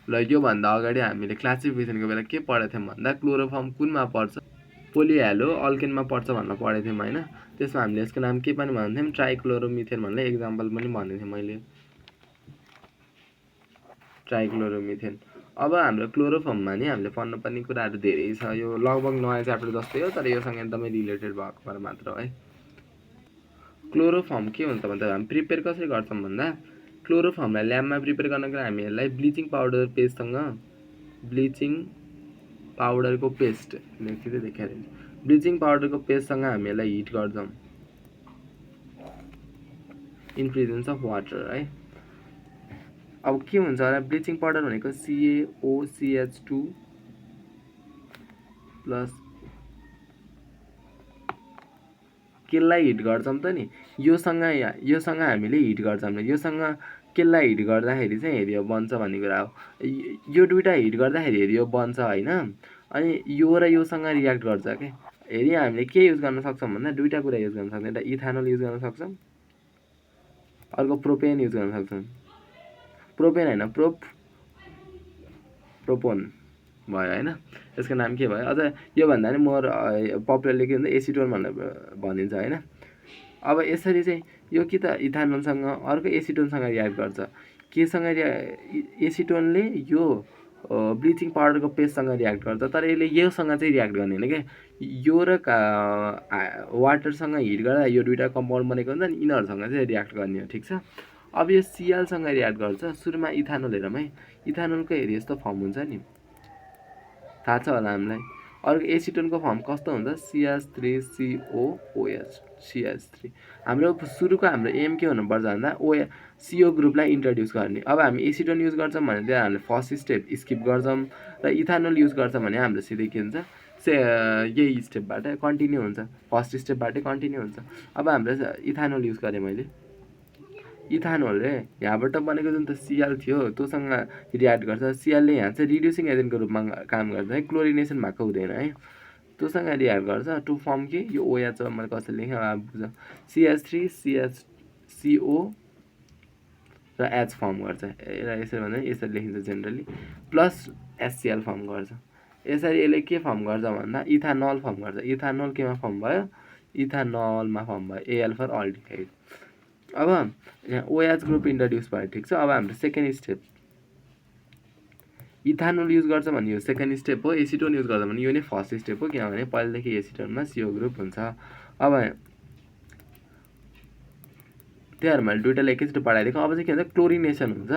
ल योभन्दा अगाडि हामीले क्लासिफिकेसनको बेला के पढेको थियौँ भन्दा क्लोरोफर्म कुनमा पर्छ, पोलिहेलो अल्केनमा पर्छ भनेर पढेको थियौँ होइन। त्यसमा हामीले यसको नाम के पनि भनेको थियौँ ट्राइक्लोरोमिथेन भनेर एक्जाम्पल पनि भनेको थिएँ मैले, ट्राइक्लोरोमिथेन। अब हाम्रो क्लोरोफर्ममा नि हामीले पढ्नुपर्ने कुराहरू धेरै छ। यो लगभग नयाँ च्याप्टर जस्तै हो, तर योसँग एकदमै रिलेटेड भएको भएर मात्र है। क्लोरोफर्म के हुन्छ भन्दा हामी प्रिपेयर कसरी गर्छौँ भन्दा क्लोरोफर्मलाई ल्याबमा प्रिपेयर गर्नको लागि हामी यसलाई ब्लिचिङ पाउडर पेस्टसँग, ब्लिचिङ पाउडरको पेस्ट लेखिदिँदै देखाइदिन्छु, ब्लिचिङ पाउडरको पेस्टसँग हामी यसलाई हिट गर्छौँ इन प्रेजेन्स अफ वाटर है। अब के हुन्छ होला, ब्लिचिङ पाउडर भनेको CaOCH2 प्लस केलाई हिट गर्छौँ त नि, योसँग हामीले हिट गर्छौँ भने योसँग केलाई हिट गर्दाखेरि चाहिँ हेरि यो बन्छ भन्ने कुरा हो। यो दुइटा हिट गर्दाखेरि हेरि यो बन्छ होइन। अनि यो र योसँग रियाक्ट गर्छ के। हेरि हामीले के युज गर्न सक्छौँ भन्दा दुइटा कुरा युज गर्न सक्छौँ। एउटा इथानोल युज गर्न सक्छौँ, अर्को प्रोपेन युज गर्न सक्छौँ। प्रोपेन होइन प्रोपोन भयो होइन। यसको नाम के भयो? अझ योभन्दा नि मोर पपुलरली के भन्छ एसिटोन भनेर भनिन्छ होइन। अब यसरी चाहिँ यो कि त इथानोलसँग अर्को एसिटोनसँग रियाक्ट गर्छ। केसँग एसिटोनले यो ब्लिचिङ पाउडरको पेस्टसँग रियाक्ट गर्छ, तर यसले योसँग चाहिँ रियाक्ट गर्ने होइन क्या। यो र वाटरसँग हिट गर्दा यो दुइटा कम्पाउन्ड बनेको हुन्छ नि, यिनीहरूसँग चाहिँ रियाक्ट गर्ने हो, ठिक छ। अब यो सिएलसँग रियाक्ट गर्छ। सुरुमा इथानोल हेरौँ है। इथानोलको हेरि यस्तो फर्म हुन्छ नि, थाहा छ होला हामीलाई। अर्को एसिटोनको फर्म कस्तो हुन्छ? CH3COOH CH3। हाम्रो सुरुको हाम्रो एम के हुनुपर्छ भन्दा CO ग्रुपलाई इन्ट्रोड्युस गर्ने। अब हामी एसिटोन युज गर्छौँ भने चाहिँ हामीले फर्स्ट स्टेप स्किप गर्छौँ, र इथानोल युज गर्छौँ भने हाम्रो सिधै के हुन्छ यही स्टेपबाट कन्टिन्यू हुन्छ, फर्स्ट स्टेपबाटै कन्टिन्यू हुन्छ। अब हाम्रो इथानोल युज गरेँ मैले। इथानोल रे यहाँबाट बनेको जुन त सिएल थियो त्योसँग रियाक्ट गर्छ। सिएलले यहाँ चाहिँ रिड्युसिङ एजेन्टको रूपमा काम गर्छ है, क्लोरिनेसन भएको हुँदैन है। त्योसँग रियाक्ट गर्छ टु फर्म के यो OH मैले कसरी लेखेँ अब बुझ। CH3 CHCO र H फर्म गर्छ। र यसरी भन्दा यसरी लेखिन्छ जेनरली, प्लस HCl फर्म गर्छ। यसरी यसले के फर्म गर्छ भन्दा इथानोल फर्म गर्छ। इथानोल केमा फर्म भयो? इथानोलमा फर्म भयो, AL फर अल्डिहाइड। अब यहाँ OH ग्रुप इन्ट्रोड्युस भयो, ठिक छ। अब हाम्रो सेकेन्ड स्टेप इथानोल युज गर्छ भने यो सेकेन्ड स्टेप हो, एसिटोन युज गर्छ भने यो नै फर्स्ट स्टेप हो, किनभने पहिलेदेखि एसिटोनमा CO ग्रुप हुन्छ। अब त्यही मैले दुइटालाई एकैचोटि पढाइदिएको। अब चाहिँ के भन्छ क्लोरिनेसन हुन्छ।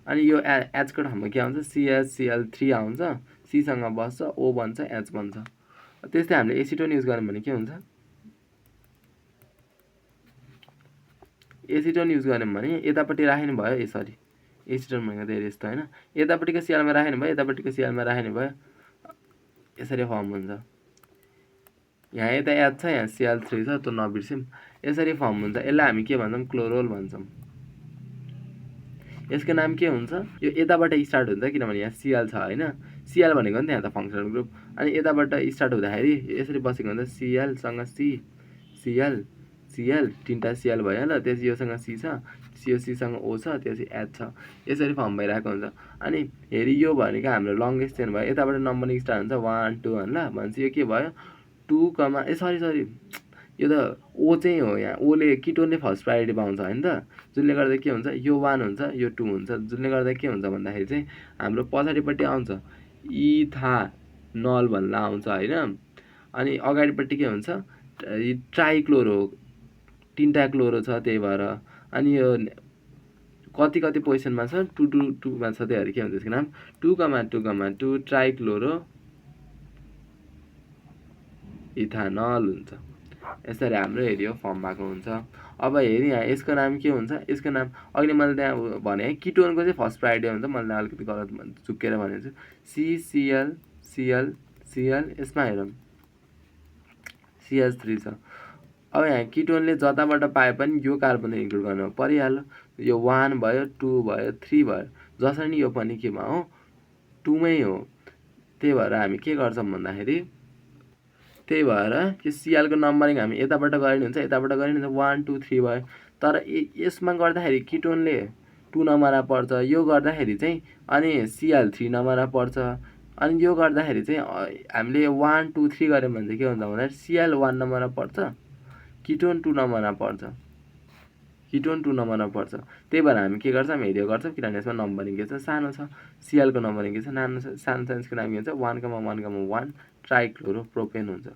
अनि यो एचको ठाउँमा के आउँछ? CHCl3 आउँछ, सीसँग बस्छ, O बन्छ, H बन्छ। त्यस्तै हामीले एसिटोन युज गर्यौँ भने के हुन्छ? एसिटोन युज गऱ्यौँ भने यतापट्टि राख्नु भयो, यसरी एसिटोन भनेको धेरै यस्तो होइन। यतापट्टिको सिएलमा राख्नु भयो, यतापट्टिको सिएलमा राख्नु भयो, यसरी फर्म हुन्छ। यहाँ यता H छ, यहाँ CL3 छ, त्यो नबिर्सौँ। यसरी फर्म हुन्छ। यसलाई हामी के भन्छौँ? क्लोरोल भन्छौँ। यसको नाम के हुन्छ? यो यताबाट स्टार्ट हुन्छ, किनभने यहाँ CL छ होइन। CL भनेको नि त यहाँ त फङ्सनल ग्रुप। अनि यताबाट स्टार्ट हुँदाखेरि यसरी बसेको हुन्छ, CLसँग C, CL तिनवटा CL भयो ल। त्यसपछि योसँग C छ, यो सीसँग O छ, त्यसपछि H छ, यसरी फर्म भइरहेको हुन्छ। अनि हेरि यो भनेको हाम्रो लङ्गेस्ट चेन भयो। यताबाट नम्बरिङ स्टार्ट हुन्छ 1 2 होइन ल। भनेपछि यो के भयो 2, सरी यो त O चाहिँ हो। यहाँ ओले किटोनले फर्स्ट प्रायोरिटी पाउँछ होइन त, जुनले गर्दा के हुन्छ यो 1 हुन्छ, यो 2 हुन्छ, जुनले गर्दा के हुन्छ भन्दाखेरि चाहिँ हाम्रो पछाडिपट्टि आउँछ इथानल भन्ने आउँछ होइन। अनि अगाडिपट्टि के हुन्छ ट्राइक्लोरो, तिनवटा क्लोरो छ, त्यही भएर। अनि यो कति पोजिसनमा छ? 2 2 2 मा छ, त्यही भएर के हुन्छ यसको नाम 2,2,2 ट्राइक्लोरो इथानल हुन्छ। यसरी हाम्रो हेरि यो फर्म भएको हुन्छ। अब हेरि यहाँ यसको नाम के हुन्छ? यसको नाम अघि मैले त्यहाँ भने है किटोनको चाहिँ फर्स्ट प्रायोरिटी हुन्छ, मैले अलिकति गलत चुकेर भनेको छु। CCl यसमा हेरौँ CH3 छ। अब यहाँ किटोनले जताबाट पाए पनि यो कार्बन इन्क्लुड गर्नु परिहाल्यो। यो 1 भयो, 2 भयो, 3 भयो, जसरी नि यो पनि केमा हो? 2 मै हो। त्यही भएर हामी के गर्छौँ भन्दाखेरि त्यही भएर यो सिएलको नम्बरिङ हामी यताबाट गरे हुन्छ, यताबाट गरे हुन्छ 1 2 3 भयो। तर यसमा गर्दाखेरि किटोनले 2 नम्बरमा पर्छ, यो गर्दाखेरि चाहिँ अनि CL3 नम्बरमा पर्छ। अनि यो गर्दाखेरि चाहिँ हामीले 1 2 3 गऱ्यौँ भने चाहिँ के हुन्छ भन्दाखेरि CL 1 नम्बरमा पर्छ, किटोन 2 नम्बरमा पर्छ, किटोन 2 नम्बरमा पर्छ। त्यही भएर हामी के गर्छौँ हेरि गर्छौँ, किनभने यसमा नम्बरिङ के छ सानो छ, सिएलको नम्बरिङ के छ नानो छ। सानो छ यसको नाम के हुन्छ 1,1,1 ट्राइक्लोरोप्रोपेन हुन्छ।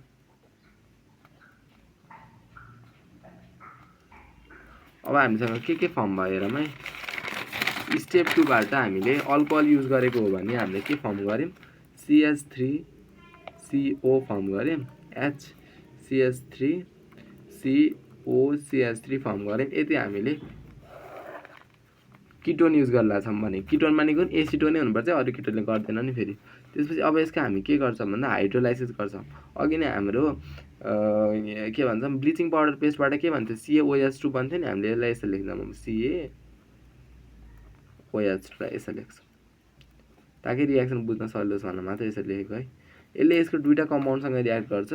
अब हामीसँग के फर्म भयो हेरौँ है। स्टेप 2 बाट हामीले अल्कोहल युज गरेको हो भने हामीले के फर्म गऱ्यौँ? CH3CO फर्म गऱ्यौँ, HCH3COCH3 फर्म गऱ्यौँ। यति हामीले किटोन युज गर्ला छौँ भने किटोन भनेको एसिटोनै हुनुपर्छ, अरू किटोनले गर्दैन नि फेरि। त्यसपछि अब यसको हामी के गर्छौँ भन्दा हाइड्रोलाइसिस गर्छौँ। अघि नै हाम्रो के भन्छौँ ब्लिचिङ पाउडर पेस्टबाट के भन्थ्यो CaOH2 भन्थ्यो नि, हामीले यसलाई यसो लेख्छौँ अब CaOH2 यसो लेख्छौँ ताकि रियाक्सन बुझ्न सजिलो छ भनेर मात्रै यसरी लेखेको है। यसले यसको दुईवटा कम्पाउन्डसँग रियाक्ट गर्छ,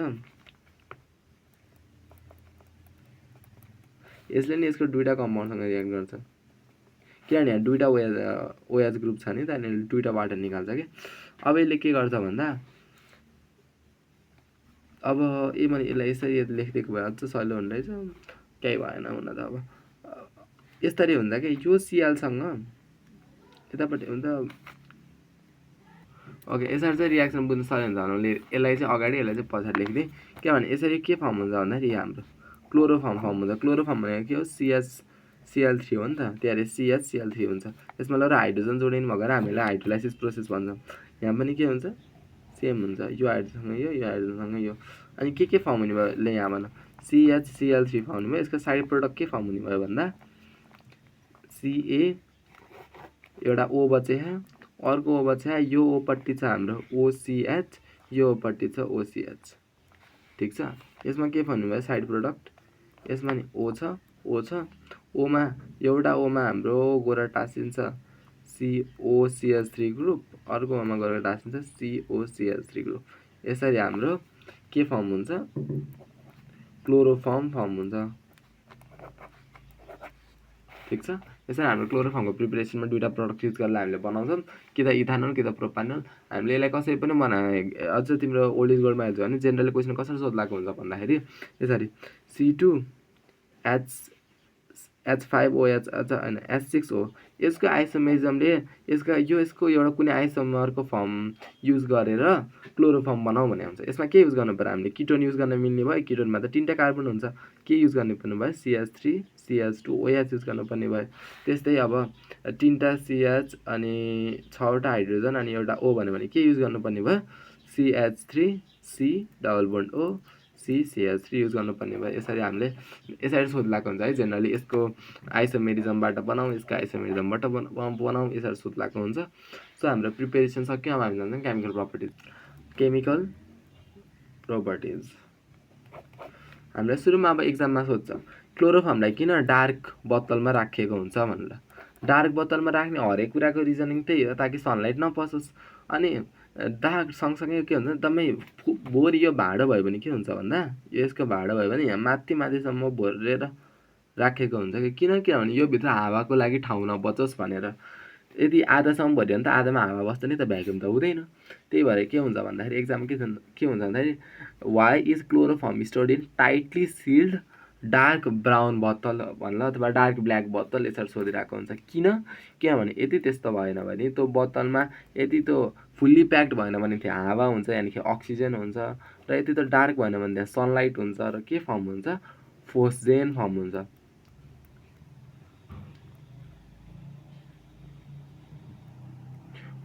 यसले नि यसको दुईवटा कम्पाउन्डसँग रियाक्ट गर्छ, किनभने यहाँ दुईवटा OH ग्रुप छ नि त, अनि दुईवटा वाटर निकाल्छ कि। अब यसले के गर्छ भन्दा अब मैले यसलाई यसरी लेखिदिएको भए अझ सजिलो हुने रहेछ, केही भएन हुन त। अब यसरी हुन्छ कि यो सिएलसँग यतापट्टि हुन्छ। ओके, यसरी चाहिँ रियाक्सन बुझ्न सजिलो हुन्छ भने यसलाई चाहिँ अगाडि यसलाई चाहिँ पछाडि लेखिदिएँ, किनभने यसरी के फर्म हुन्छ भन्दाखेरि हाम्रो क्लोरोफर्म फर्म हुन्छ। क्लोरोफर्म भनेको के हो CH Cl3 हो नि त, त्यही भएर CH Cl3 हुन्छ। यसमा ल हाइड्रोजन जोडिनु भएर हामीलाई हाइड्रोलाइसिस प्रोसेस भन्छौँ। यहाँ पनि के हुन्छ सेम हुन्छ, यो हाइड्रोजनसँग यो हाइड्रोजनसँग यो, अनि के फर्म हुने भयो ल यहाँ भन CHCl3 फर्म हुने भयो। यसको साइड प्रोडक्ट के फर्म हुने भयो भन्दा Ca एउटा O बचे, अर्को O बचे, यो ओपट्टि छ हाम्रो OCH, यो ओपट्टि छ OCH, ठिक छ। यसमा के भन्नु भयो साइड प्रोडक्ट, यसमा नि O छ, ओमा एउटा ओमा हाम्रो गएर टाँसिन्छ COCH3 ग्रुप, अर्को ओमा गएर टाँसिन्छ COCH3 ग्रुप। यसरी हाम्रो के फर्म हुन्छ क्लोरोफर्म फर्म हुन्छ, ठिक छ। यसरी हाम्रो क्लोरोफर्मको प्रिपरेसनमा दुईवटा प्रडक्ट युज गरेर हामीले बनाउँछौँ, कि त इथानोल कि त प्रोपानोल। हामीले यसलाई कसरी पनि अझ तिम्रो ओल्ड इज गोल्डमा हेर्छौ भने जेनरली क्वेसन कसरी सोध्लाको हुन्छ भन्दाखेरि यसरी C2H5OH होइन H6O, यसको आइसोमेरिजमले यसको एउटा कुनै आइसोमरको फर्म युज गरेर क्लोरोफर्म बनाऊ भने हुन्छ। यसमा के युज गर्नु पर्यो हामीले किटोन युज गर्न मिल्ने भयो, किटोनमा त 3टा कार्बन हुन्छ, के युज गर्नुपर्ने भयो CH3 CH2 OH युज गर्नुपर्ने भयो। त्यस्तै अब 3टा CH अनि 6वटा हाइड्रोजन अनि एउटा O भन्यो भने के युज गर्नुपर्ने भयो CH3 C double bond O CCH3 use गर्नुपर्ने भयो। यसरी हामीले यसरी सोध्लाको हुन्छ है जेनरली, यसको आइसोमेरिजमबाट बनाऊ, यसको आइसोमेरिजमबाट बनाऊ, यसरी सोध्लाको हुन्छ। सो हाम्रो प्रिपेरेसन सक्यो, अब हामी जान्छौँ केमिकल प्रोपर्टिज। हामीलाई सुरुमा अब एक्जाममा सोध्छ क्लोरोफर्मलाई किन डार्क बोतलमा राखिएको हुन्छ भनेर। डार्क बोतलमा राख्ने हरेक कुराको रिजनिङ त्यही हो, ताकि सनलाइट नपसोस्। अनि डार्क सँगसँगै के हुन्छ एकदमै बोरी यो भाँडो भयो भने के हुन्छ भन्दा यसको भाँडो भयो भने यहाँ माथिसम्म भरेर राखेको हुन्छ कि, किनभने यो भित्र हावाको लागि ठाउँ नबचोस् भनेर। यदि आधासम्म भर्यो भने त आधामा हावा बस्छ नि त, भ्याक्युम त हुँदैन। त्यही भएर के हुन्छ भन्दाखेरि एक्जाम के हुन्छ भन्दाखेरि why is chloroform stored in tightly sealed dark brown बोतल भन्ला अथवा डार्क ब्ल्याक बोतल यसरी सोधिरहेको हुन्छ। किनभने यदि त्यस्तो भएन भने त्यो बोतलमा यदि त्यो फुल्ली प्याक्ड भएन भने त्यहाँ हावा हुन्छ, यानि कि अक्सिजन हुन्छ, र यदि त्यो डार्क भएन भने त्यहाँ सनलाइट हुन्छ र के फर्म हुन्छ फोस्जेन फर्म हुन्छ।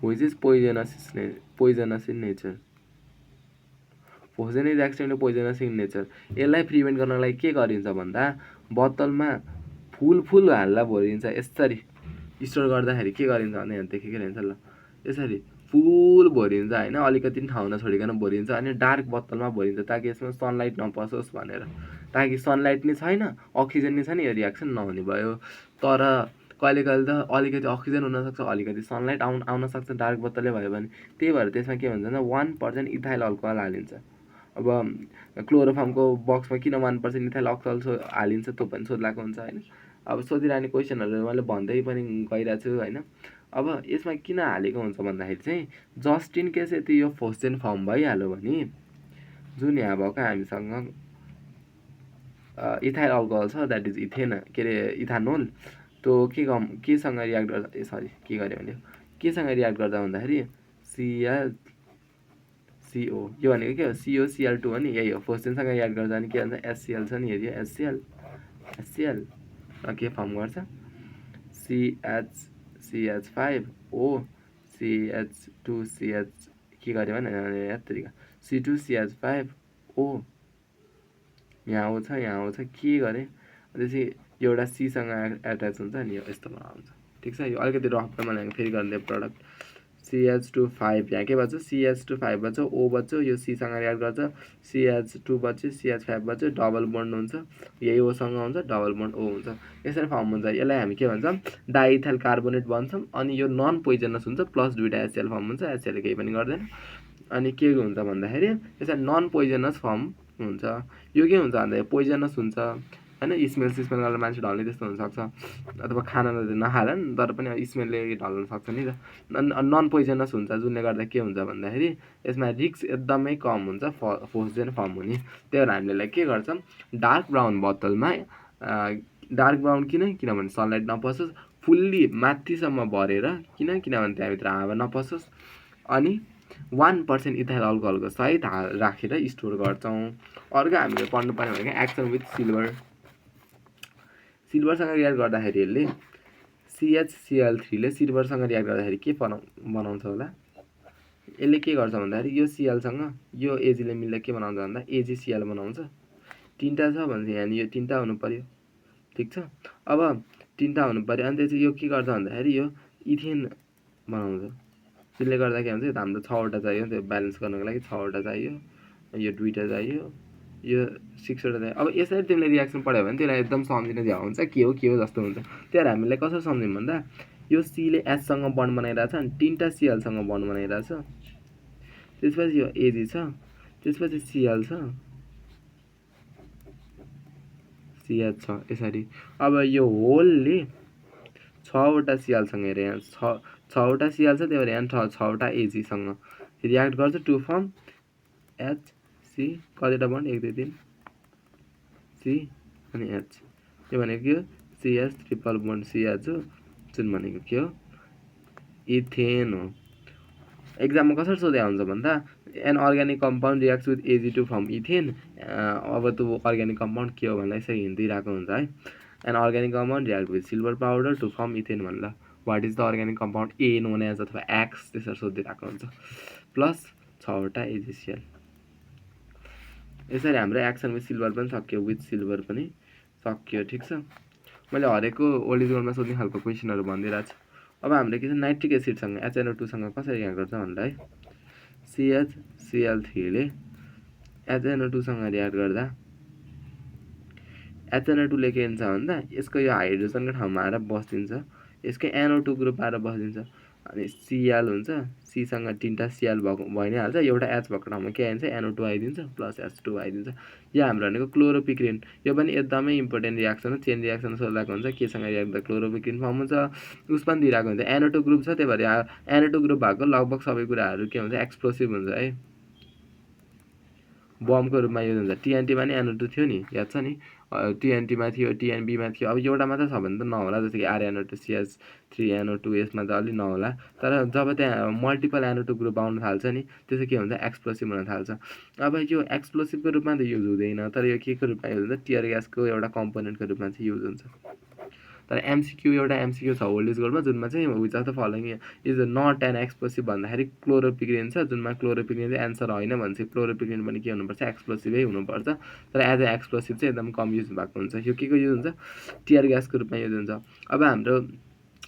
which is poisonous in nature. Phosgene is extremely poisonous in nature. यसलाई प्रिभेन्ट गर्नलाई के गरिन्छ भन्दा बोतलमा फुल हाल्दा भरिन्छ। यसरी स्टोर गर्दाखेरि के गरिन्छ भने यहाँ देखेकै रहन्छ ल, यसरी फुल भरिन्छ होइन, अलिकति ठाउँ नछोडिकन भरिन्छ, अनि डार्क बोतलमा भरिन्छ ताकि यसमा सनलाइट नपसोस् भनेर। ताकि सनलाइट नै छैन, अक्सिजन नै छैन, यो रियाक्सन नहुने भयो। तर कहिले कहिले त अलिकति अक्सिजन हुनसक्छ, अलिकति सनलाइट आउन सक्छ डार्क बोतलले भयो भने। त्यही भएर त्यसमा के भन्छ भन्दा 1% इथाइल अल्कोहल हालिन्छ। अब क्लोरोफर्मको बक्समा किन 1% इथाइल अल्कोहल हालिन्छ त्यो पनि सोध्लाको हुन्छ होइन। अब सोधिरहने क्वेसनहरू मैले भन्दै पनि गइरहेको छु होइन। अब यसमा किन हालेको हुन्छ भन्दाखेरि चाहिँ जस्ट इन केस यदि यो फोस्जेन फर्म भइहाल्यो भने जुन यहाँ भएको हामीसँग इथाइल अल्कोहल छ, द्याट इज इथानोल, त्यो केसँग रियाक्ट गर्दा केसँग रियाक्ट गर्दा भन्दाखेरि CO, यो भनेको के हो COCl2 हो नि, यही हो। फोस्जेनसँग रियाक्ट गर्दा अनि के भन्छ HCl छ नि, हेऱ्यो HCl के फर्म गर्छ CH5O CH2CH के गर्यो भने तरिका C2CH5O, यहाँ आउँछ के गरे त्यसपछि एउटा सीसँग एट्याच हुन्छ नि, यो यस्तो बनाउँछ। ठिक छ। यो अलिकति रफ बनाएर फेरि गर्ने प्रडक्ट CH2 5 यहाँ के बच्छ CH2 5 बच्छ O बच्छ यो C सँग रिएक्ट गर्छ CH2 बच्छ CH5 बच्छ डबल बन्ड हुन्छ यही O सँग हुन्छ डबल बन्ड O हुन्छ यसरी फर्म हुन्छ यसलाई हामी के भन्छौँ डाइइथाइल कार्बोनेट भन्छौँ अनि यो नन पोइजनस हुन्छ प्लस दुईटा HCl फर्म हुन्छ HCl केही पनि गर्दैन अनि के हुन्छ भन्दाखेरि यसरी नन पोइजनस फर्म हुन्छ यो के हुन्छ भन्दा पोइजनस हुन्छ हैन स्मेल गरेर मान्छे ढल्ने त्यस्तो हुनसक्छ अथवा खाना नखाएर नि तर पनि स्मेलले ढल्न सक्छ नि त नन पोइजनस हुन्छ जुनले गर्दा के हुन्छ भन्दाखेरि यसमा रिस्क एकदमै कम हुन्छ फोर्सजेन फर्म हुने त्यही भएर हामीले के गर्छौँ डार्क ब्राउन बोतलमा डार्क ब्राउन किनभने सनलाइट नपसोस् फुल्ली माथिसम्म भरेर किनभने त्यहाँभित्र हावा नपसोस् अनि 1% इथाइल अल्कोहलको सहित राखेर स्टोर गर्छौँ अर्को हामीले पढ्नुपर्ने भनेको एक्सन विथ सिल्भरसँग रिएक्ट गर्दाखेरि यसले CHCl3 ले सिल्भरसँग रिएक्ट गर्दाखेरि के बनाउँछ होला यसले के गर्छ भन्दाखेरि यो Clसँग यो Ag ले मिल्दा के बनाउँछ भन्दा AgCl बनाउँछ तीनटा छ भने यहाँ यो तीनटा हुनु पर्यो ठीक छ अब तीनटा हुनु पर्यो अनि त्यसपछि यो के गर्छ भन्दाखेरि यो इथेन बनाउँछ त्यसले गर्दा के हुन्छ हाम्रो 6 वटा चाहियो त्यो ब्यालेन्स गर्नको लागि 6 वटा चाहियो यो दुईटा चाहियो यो 6 वटा चाहियो अब यसरी तिमीले रिएक्सन पढ्यो भने त्यसलाई एकदम सम्झिन झ्याउ हुन्छ के हो जस्तो हुन्छ त्यही भएर हामीले कसरी सम्झौँ भन्दा यो C ले H सँग बन्ड बनाइरहेछ अनि तीनटा Cl सँग बन्ड बनाइरहेछ त्यसपछि यो Ag छ त्यसपछि Cl छ CH छ यसरी अब यो होलले 6 वटा Cl सँग हेरे यहाँ 6 वटा Cl छ त्यही भएर यहाँ 6 वटा Ag सँग रिएक्ट गर्छ टु फर्म HC कतिवटा बन्ड 1 2 3 C अनि H यो भनेको के हो CH ट्रिपल बन्ड CH हो जुन भनेको के हो इथेन हो एक्जाममा कसरी सोधेको हुन्छ भन्दा an organic compound reacts with Ag to form ethane अब त्यो अर्ग्यानिक कम्पाउन्ड के हो भनेर यसरी हिन्ट दिइरहेको हुन्छ है an organic compound react with silver powder to form ethane भनेर what is the organic compound A known as अथवा X त्यसरी सोधिरहेको हुन्छ प्लस 6 वटा AgCl यसरी हाम्रो एक्सन विथ सिल्भर पनि सक्यो विथ सिल्भर पनि सक्यो ठीक छ मैले हरेको ओल्ड इज गोल्डमा सोध्ने खालको क्वेसनहरु भनिदिइरहेको छु अब हामीले के छ नाइट्रिक एसिडसँग HNO2 सँग कसरी रिएक्ट गर्छ भन्दा है CHCl3 ले HNO2 सँग रिएक्ट गर्दा HNO2 ले के हुन्छ भन्दा यसको यो हाइड्रोजनको ठाउँमा आएर बस्दिन्छ यसको NO2 ग्रुप आएर बस्दिन्छ अनि Cl हुन्छ C सँग तीनटा Cl भइ नै हाल्छ एउटा H भएको ठाउँमा के आइन्छ NO2 आइदिन्छ प्लस H2 आइदिन्छ यो हाम्रो भनेको क्लोरोपिक्रिन यो पनि एकदमै इम्पोर्टेन्ट रिएक्सन हो चेन रिएक्सन सोधिरहेको हुन्छ केसँग रिएक्ट गर्दा क्लोरोपिक्रिन फर्म हुन्छ उस पनि दिइरहेको हुन्छ NO2 ग्रुप छ त्यही भएर NO2 ग्रुप भएको लगभग सबै कुराहरू के हुन्छ एक्सप्लोसिभ हुन्छ है बमको रूपमा युज हुन्छ TNT मा नि NO2 थियो नि याद छ नि TNT मा थियो TNB मा थियो अब एउटा मात्र छ भने त नहोला जस्तो कि RNO2 CH3NO2 यसमा त अलि नहोला तर जब त्यहाँ मल्टिपल NO2 ग्रुप आउन थाल्छ नि त्यसो के हुन्छ एक्सप्लोसिभ हुन थाल्छ अब यो एक्सप्लोसिभको रूपमा त युज हुँदैन तर यो के को रूपमा युज हुन्छ टियर ग्यासको एउटा कम्पोनेन्टको रूपमा चाहिँ युज हुन्छ तर MCQ एउटा MCQ छ ओल्ड इज गोल्डमा जुनमा चाहिँ which of the following is not an explosive भन्दाखेरि क्लोरोपिक्रिन छ जुनमा क्लोरोपिक्रिन चाहिँ एन्सर होइन भने चाहिँ क्लोरोपिक्रिन पनि के हुनुपर्छ एक्सप्लोसिभै हुनुपर्छ तर एज अ एक्सप्लोसिभ चाहिँ एकदम कम युज भएको हुन्छ यो के को युज हुन्छ टियर ग्यासको रूपमा युज हुन्छ अब हाम्रो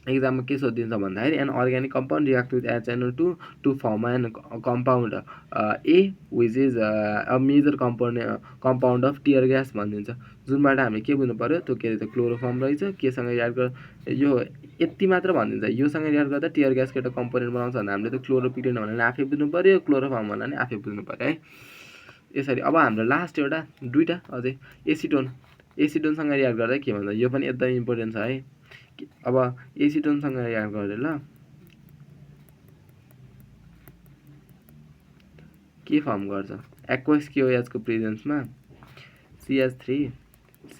एक्जाममा के सोधिन्छ भन्दाखेरि an organic compound react with HNO2 to form an compound A which is a major compound of tear gas भनिदिन्छ जुनबाट हामी के बुझ्नु पर्यो त्यो के अरे क्लोरोफर्म रहेछ केसँग रिएक्ट गर्दा यो यति मात्र भनिदिन्छ योसँग रिएक्ट गर्दा टियर ग्यासको एउटा कम्पोनेन्ट बनाउँछ भने हामीले त क्लोरोपिक्रिन भनेर आफै बुझ्नु पर्यो क्लोरोफर्म भनेर नि आफै बुझ्नु पर्यो है यसरी अब हाम्रो लास्ट एउटा दुईटा अझै एसिटोनसँग रिएक्ट गर्दा के भन्छ यो पनि एकदम इम्पोर्टेन्ट छ है अब एसिटोनसँग रिएक्ट गरे ल के फर्म गर्छ एक्वस KOH को प्रेजेन्समा CH3C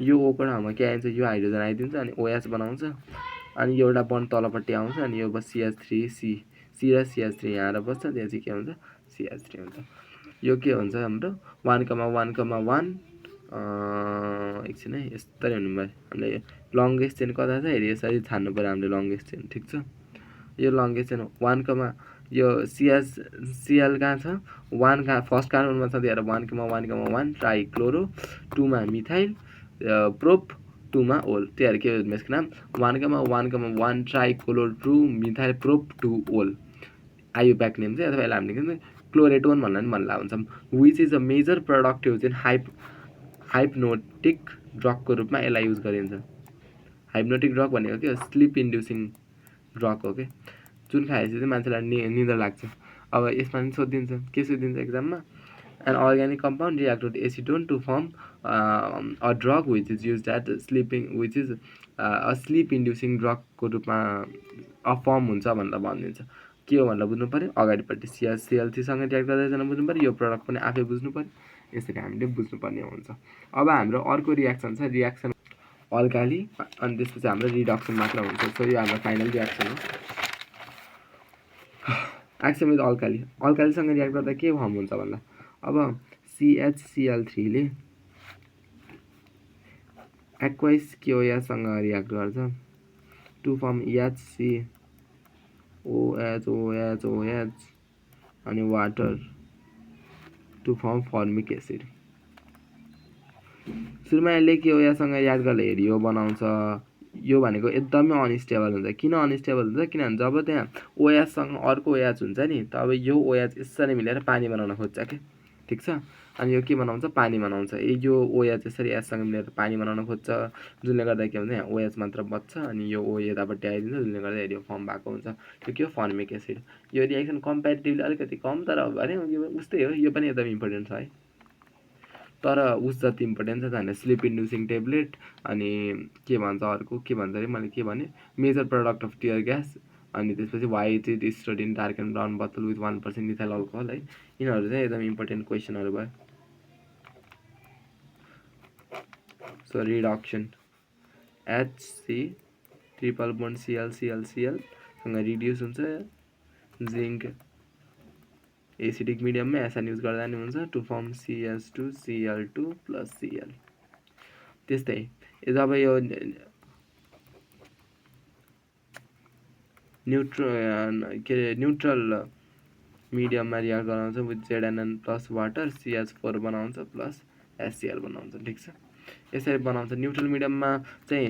यो O को ठाउँमा के आइन्छ यो हाइड्रोजन आइदिन्छ अनि OH बनाउँछ अनि एउटा बन्ड तलपट्टि आउँछ अनि यो बस CH3C C र CH3 यहाँ आएर बस्छ त्यसपछि के हुन्छ CH3 हुन्छ यो के हुन्छ हाम्रो 1,1,1 एकछिन है यस्तरी हुनु भयो हामीले लङ्गेस्ट चेन कता छ हेरि यसरी छान्नु पर्यो हामीले लङ्गेस्ट चेन ठीक छ यो लङ्गेस्ट चेन 1, यो CL कहाँ छ 1 कहाँ फर्स्ट कार्बनमा छ त्यही 1,1,1 ट्राइक्लोरो 2 मा मिथाइल प्रोप 2 मा ओल, त्यही के हो यसको नाम 1,1,1 ट्राइक्लोरो 2 मिथाइल प्रोप 2 ओल। आइयुप्याक नेम चाहिँ, अथवा यसलाई हामीले क्लोरेटोन भन्दा पनि भन्ला हुन्छ। Which is a major product use in hypnotic ड्रगको रूपमा यसलाई युज गरिन्छ। हाइप्नोटिक ड्रग भनेको के हो, स्लिप इन्ड्युसिङ ड्रग हो कि, जुन खाएपछि चाहिँ मान्छेलाई निद्रा लाग्छ। अब यसमा पनि सोधिदिन्छ, के सोधिदिन्छ एक्जाममा, an organic compound react with acetone to form a drug which is use at sleeping, which is a sleep inducing ड्रगको रूपमा फर्म हुन्छ भनेर भनिदिन्छ। के हो भनेर बुझ्नु पऱ्यो, अगाडिपट्टि CH3CL3सँग रियाक्ट गर्दैछन् बुझ्नु पऱ्यो, यो प्रडक्ट पनि आफै बुझ्नु पऱ्यो, यसरी हामीले बुझ्नुपर्ने हुन्छ। अब हाम्रो अर्को रियाक्सन छ, रियाक्सन अल्काली, अनि त्यसपछि हाम्रो रिडक्सन मात्र हुन्छ। सो यो हाम्रो फाइनल रियाक्सन हो। एक्सन विथ अल्काली, अल्कालीसँग रियाक्ट गर्दा के फर्म हुन्छ भन्दा, अब CHCl3 ले एक्वाइस KOHसँग रियाक्ट गर्छ टु फर्म HCOH अनि वाटर टु फर्म फर्मिक एसिड। सुरुमा यसले KOHसँग रियाक्ट गर्दाखेरि यो बनाउँछ, यो भनेको एकदमै अनस्टेबल हुन्छ। किन अनस्टेबल हुन्छ, किनभने जब त्यहाँ OHसँग अर्को OH हुन्छ नि, तब यो OH यसरी मिलेर पानी बनाउन खोज्छ कि, ठिक छ। अनि यो के बनाउँछ, पानी बनाउँछ। यो OH यसरी एससँग मिलेर पानी बनाउन खोज्छ, जुनले गर्दा के हुन्छ, यहाँ OH मात्र बच्छ, अनि यो O यतापट्टि आइदिन्छ, जुनले गर्दा यो फर्म भएको हुन्छ। यो के हो, फर्मिक एसिड। यो रिएक्सन कम्पेरिटिभली अलिकति कम, तर भने उस्तै हो, यो पनि एकदम इम्पोर्टेन्ट छ है, तर उस जति इम्पोर्टेन्ट छ भने स्लिप इन्ड्युसिङ टेब्लेट, अनि के भन्छ अर्को, के भन्छ अरे मैले के भने, major product of tear gas, अनि त्यसपछि why it stored in dark and brown बोतल विथ 1% इथाइल अल्कोहल है। यिनीहरू चाहिँ एकदम इम्पोर्टेन्ट क्वेसनहरू भयो। So reduction, HC triple bond ClClCl सँग रिड्युस हुन्छ, जिङ्क एसिडिक मिडियममा एसएन युज गर्दा नि हुन्छ, टु फर्म CH2Cl2 + Cl। त्यस्तै जब यो न्युट्रल मिडियममा रियाक्ट गराउँछ with ZNN plus water, CH4 बनाउँछ प्लस HCl बनाउँछ, ठिक छ। यसरी बनाउँछ। न्युट्रल मिडियममा चाहिँ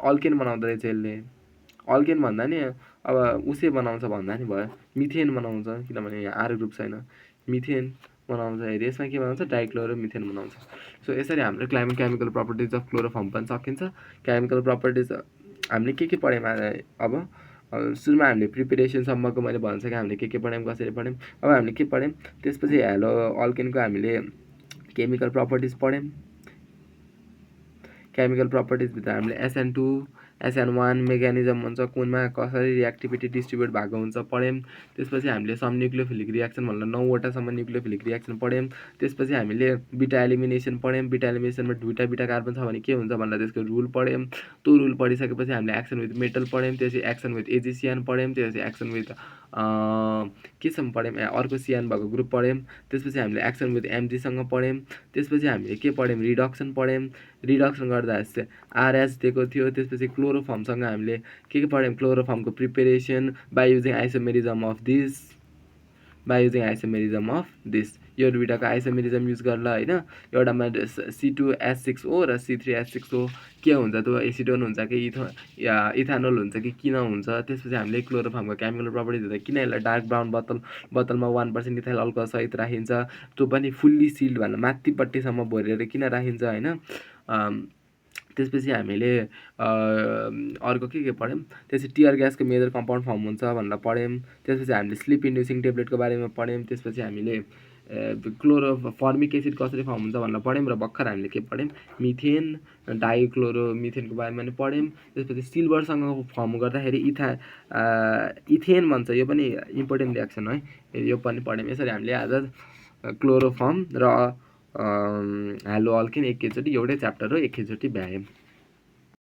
अल्केन बनाउँदो रहेछ यसले। अल्केन भन्दा नि अब उसै बनाउँछ भन्दा नि भयो, मिथेन बनाउँछ, किनभने यहाँ R ग्रुप छैन, मिथेन बनाउँछ। हेरी यसमा के बनाउँछ, डाइक्लोरो मिथेन बनाउँछ। सो यसरी हाम्रो केमिकल प्रपर्टिज अफ क्लोरोफर्म पनि सकिन्छ। केमिकल प्रपर्टिज हामीले के पढ्यौँ, अब सुरुमा हामीले प्रिपेरेसनसम्मको मैले भनिसकेँ, हामीले के पढ्यौँ, कसरी पढ्यौँ। अब हामीले के पढ्यौँ, त्यसपछि हेलो अल्केनको हामीले केमिकल प्रपर्टिज पढ्यौँ। केमिकल प्रपर्टिजभित्र हामीले SN2 SN1 मेकानिजम हुन्छ, कुनमा कसरी रियाक्टिभिटी डिस्ट्रिब्युट भएको हुन्छ पढ्यौँ। त्यसपछि हामीले सम न्युक्लियोफिलिक रियाक्सन भनेर 9वटासम्म न्युक्लियोफिलिक रियाक्सन पढ्यौँ। त्यसपछि हामीले बिटा एलिमिनेसन पढ्यौँ। बिटा एलिमिनेसनमा दुईवटा बिटा कार्बन छ भने के हुन्छ भनेर त्यसको रुल पढ्यौँ। त्यो रुल पढिसकेपछि हामीले एक्सन विथ मेटल पढ्यौँ, त्यसपछि एक्सन विथ एजिसियन पढ्यौँ, त्यसपछि एक्सन विथ केसम्म पढ्यौँ, अर्को सियान भएको ग्रुप पढ्यौँ। त्यसपछि हामीले एक्सन विथ एमजीसँग पढ्यौँ। त्यसपछि हामीले के पढ्यौँ, रिडक्सन पढ्यौँ। रिडक्सन गर्दा RH दिएको थियो। त्यसपछि क्लोरोफर्मसँग हामीले के पढ्यौँ, क्लोरोफर्मको preparation by using isomerism of this, यो दुइटाको आइसोमेरिजम युज गर्ला होइन। एउटामा C2H6O र C3H6O के हुन्छ, त्यो एसिडोन हुन्छ कि इथानोल हुन्छ कि किन हुन्छ। त्यसपछि हामीले क्लोरोफर्मको केमिकल प्रपर्टिज हुँदा किन यसलाई डार्क ब्राउन बोतलमा 1% इथाइल अल्कोहल सहित राखिन्छ, त्यो पनि फुल्ली सिल्ड भनेर माथिपट्टिसम्म भरेर किन राखिन्छ होइन। त्यसपछि हामीले अर्को के पढ्यौँ, त्यसपछि टियर ग्यासको मेजर कम्पाउन्ड फर्म हुन्छ भनेर पढ्यौँ। त्यसपछि हामीले स्लिप इन्ड्युसिङ टेब्लेटको बारेमा पढ्यौँ। त्यसपछि हामीले फर्मिक एसिड कसरी फर्म हुन्छ भनेर पढ्यौँ। र भर्खर हामीले के पढ्यौँ, मिथेन डाइक्लोरो मिथेनको बारेमा पनि पढ्यौँ। त्यसपछि सिल्भरसँग फर्म गर्दाखेरि इथेन भन्छ, यो पनि इम्पोर्टेन्ट रियाक्सन है, यो पनि पढ्यौँ। यसरी हामीले आज क्लोरोफर्म र हेलो अल्केन एकैचोटि, एउटै च्याप्टर हो, एकैचोटि भ्यायौँ।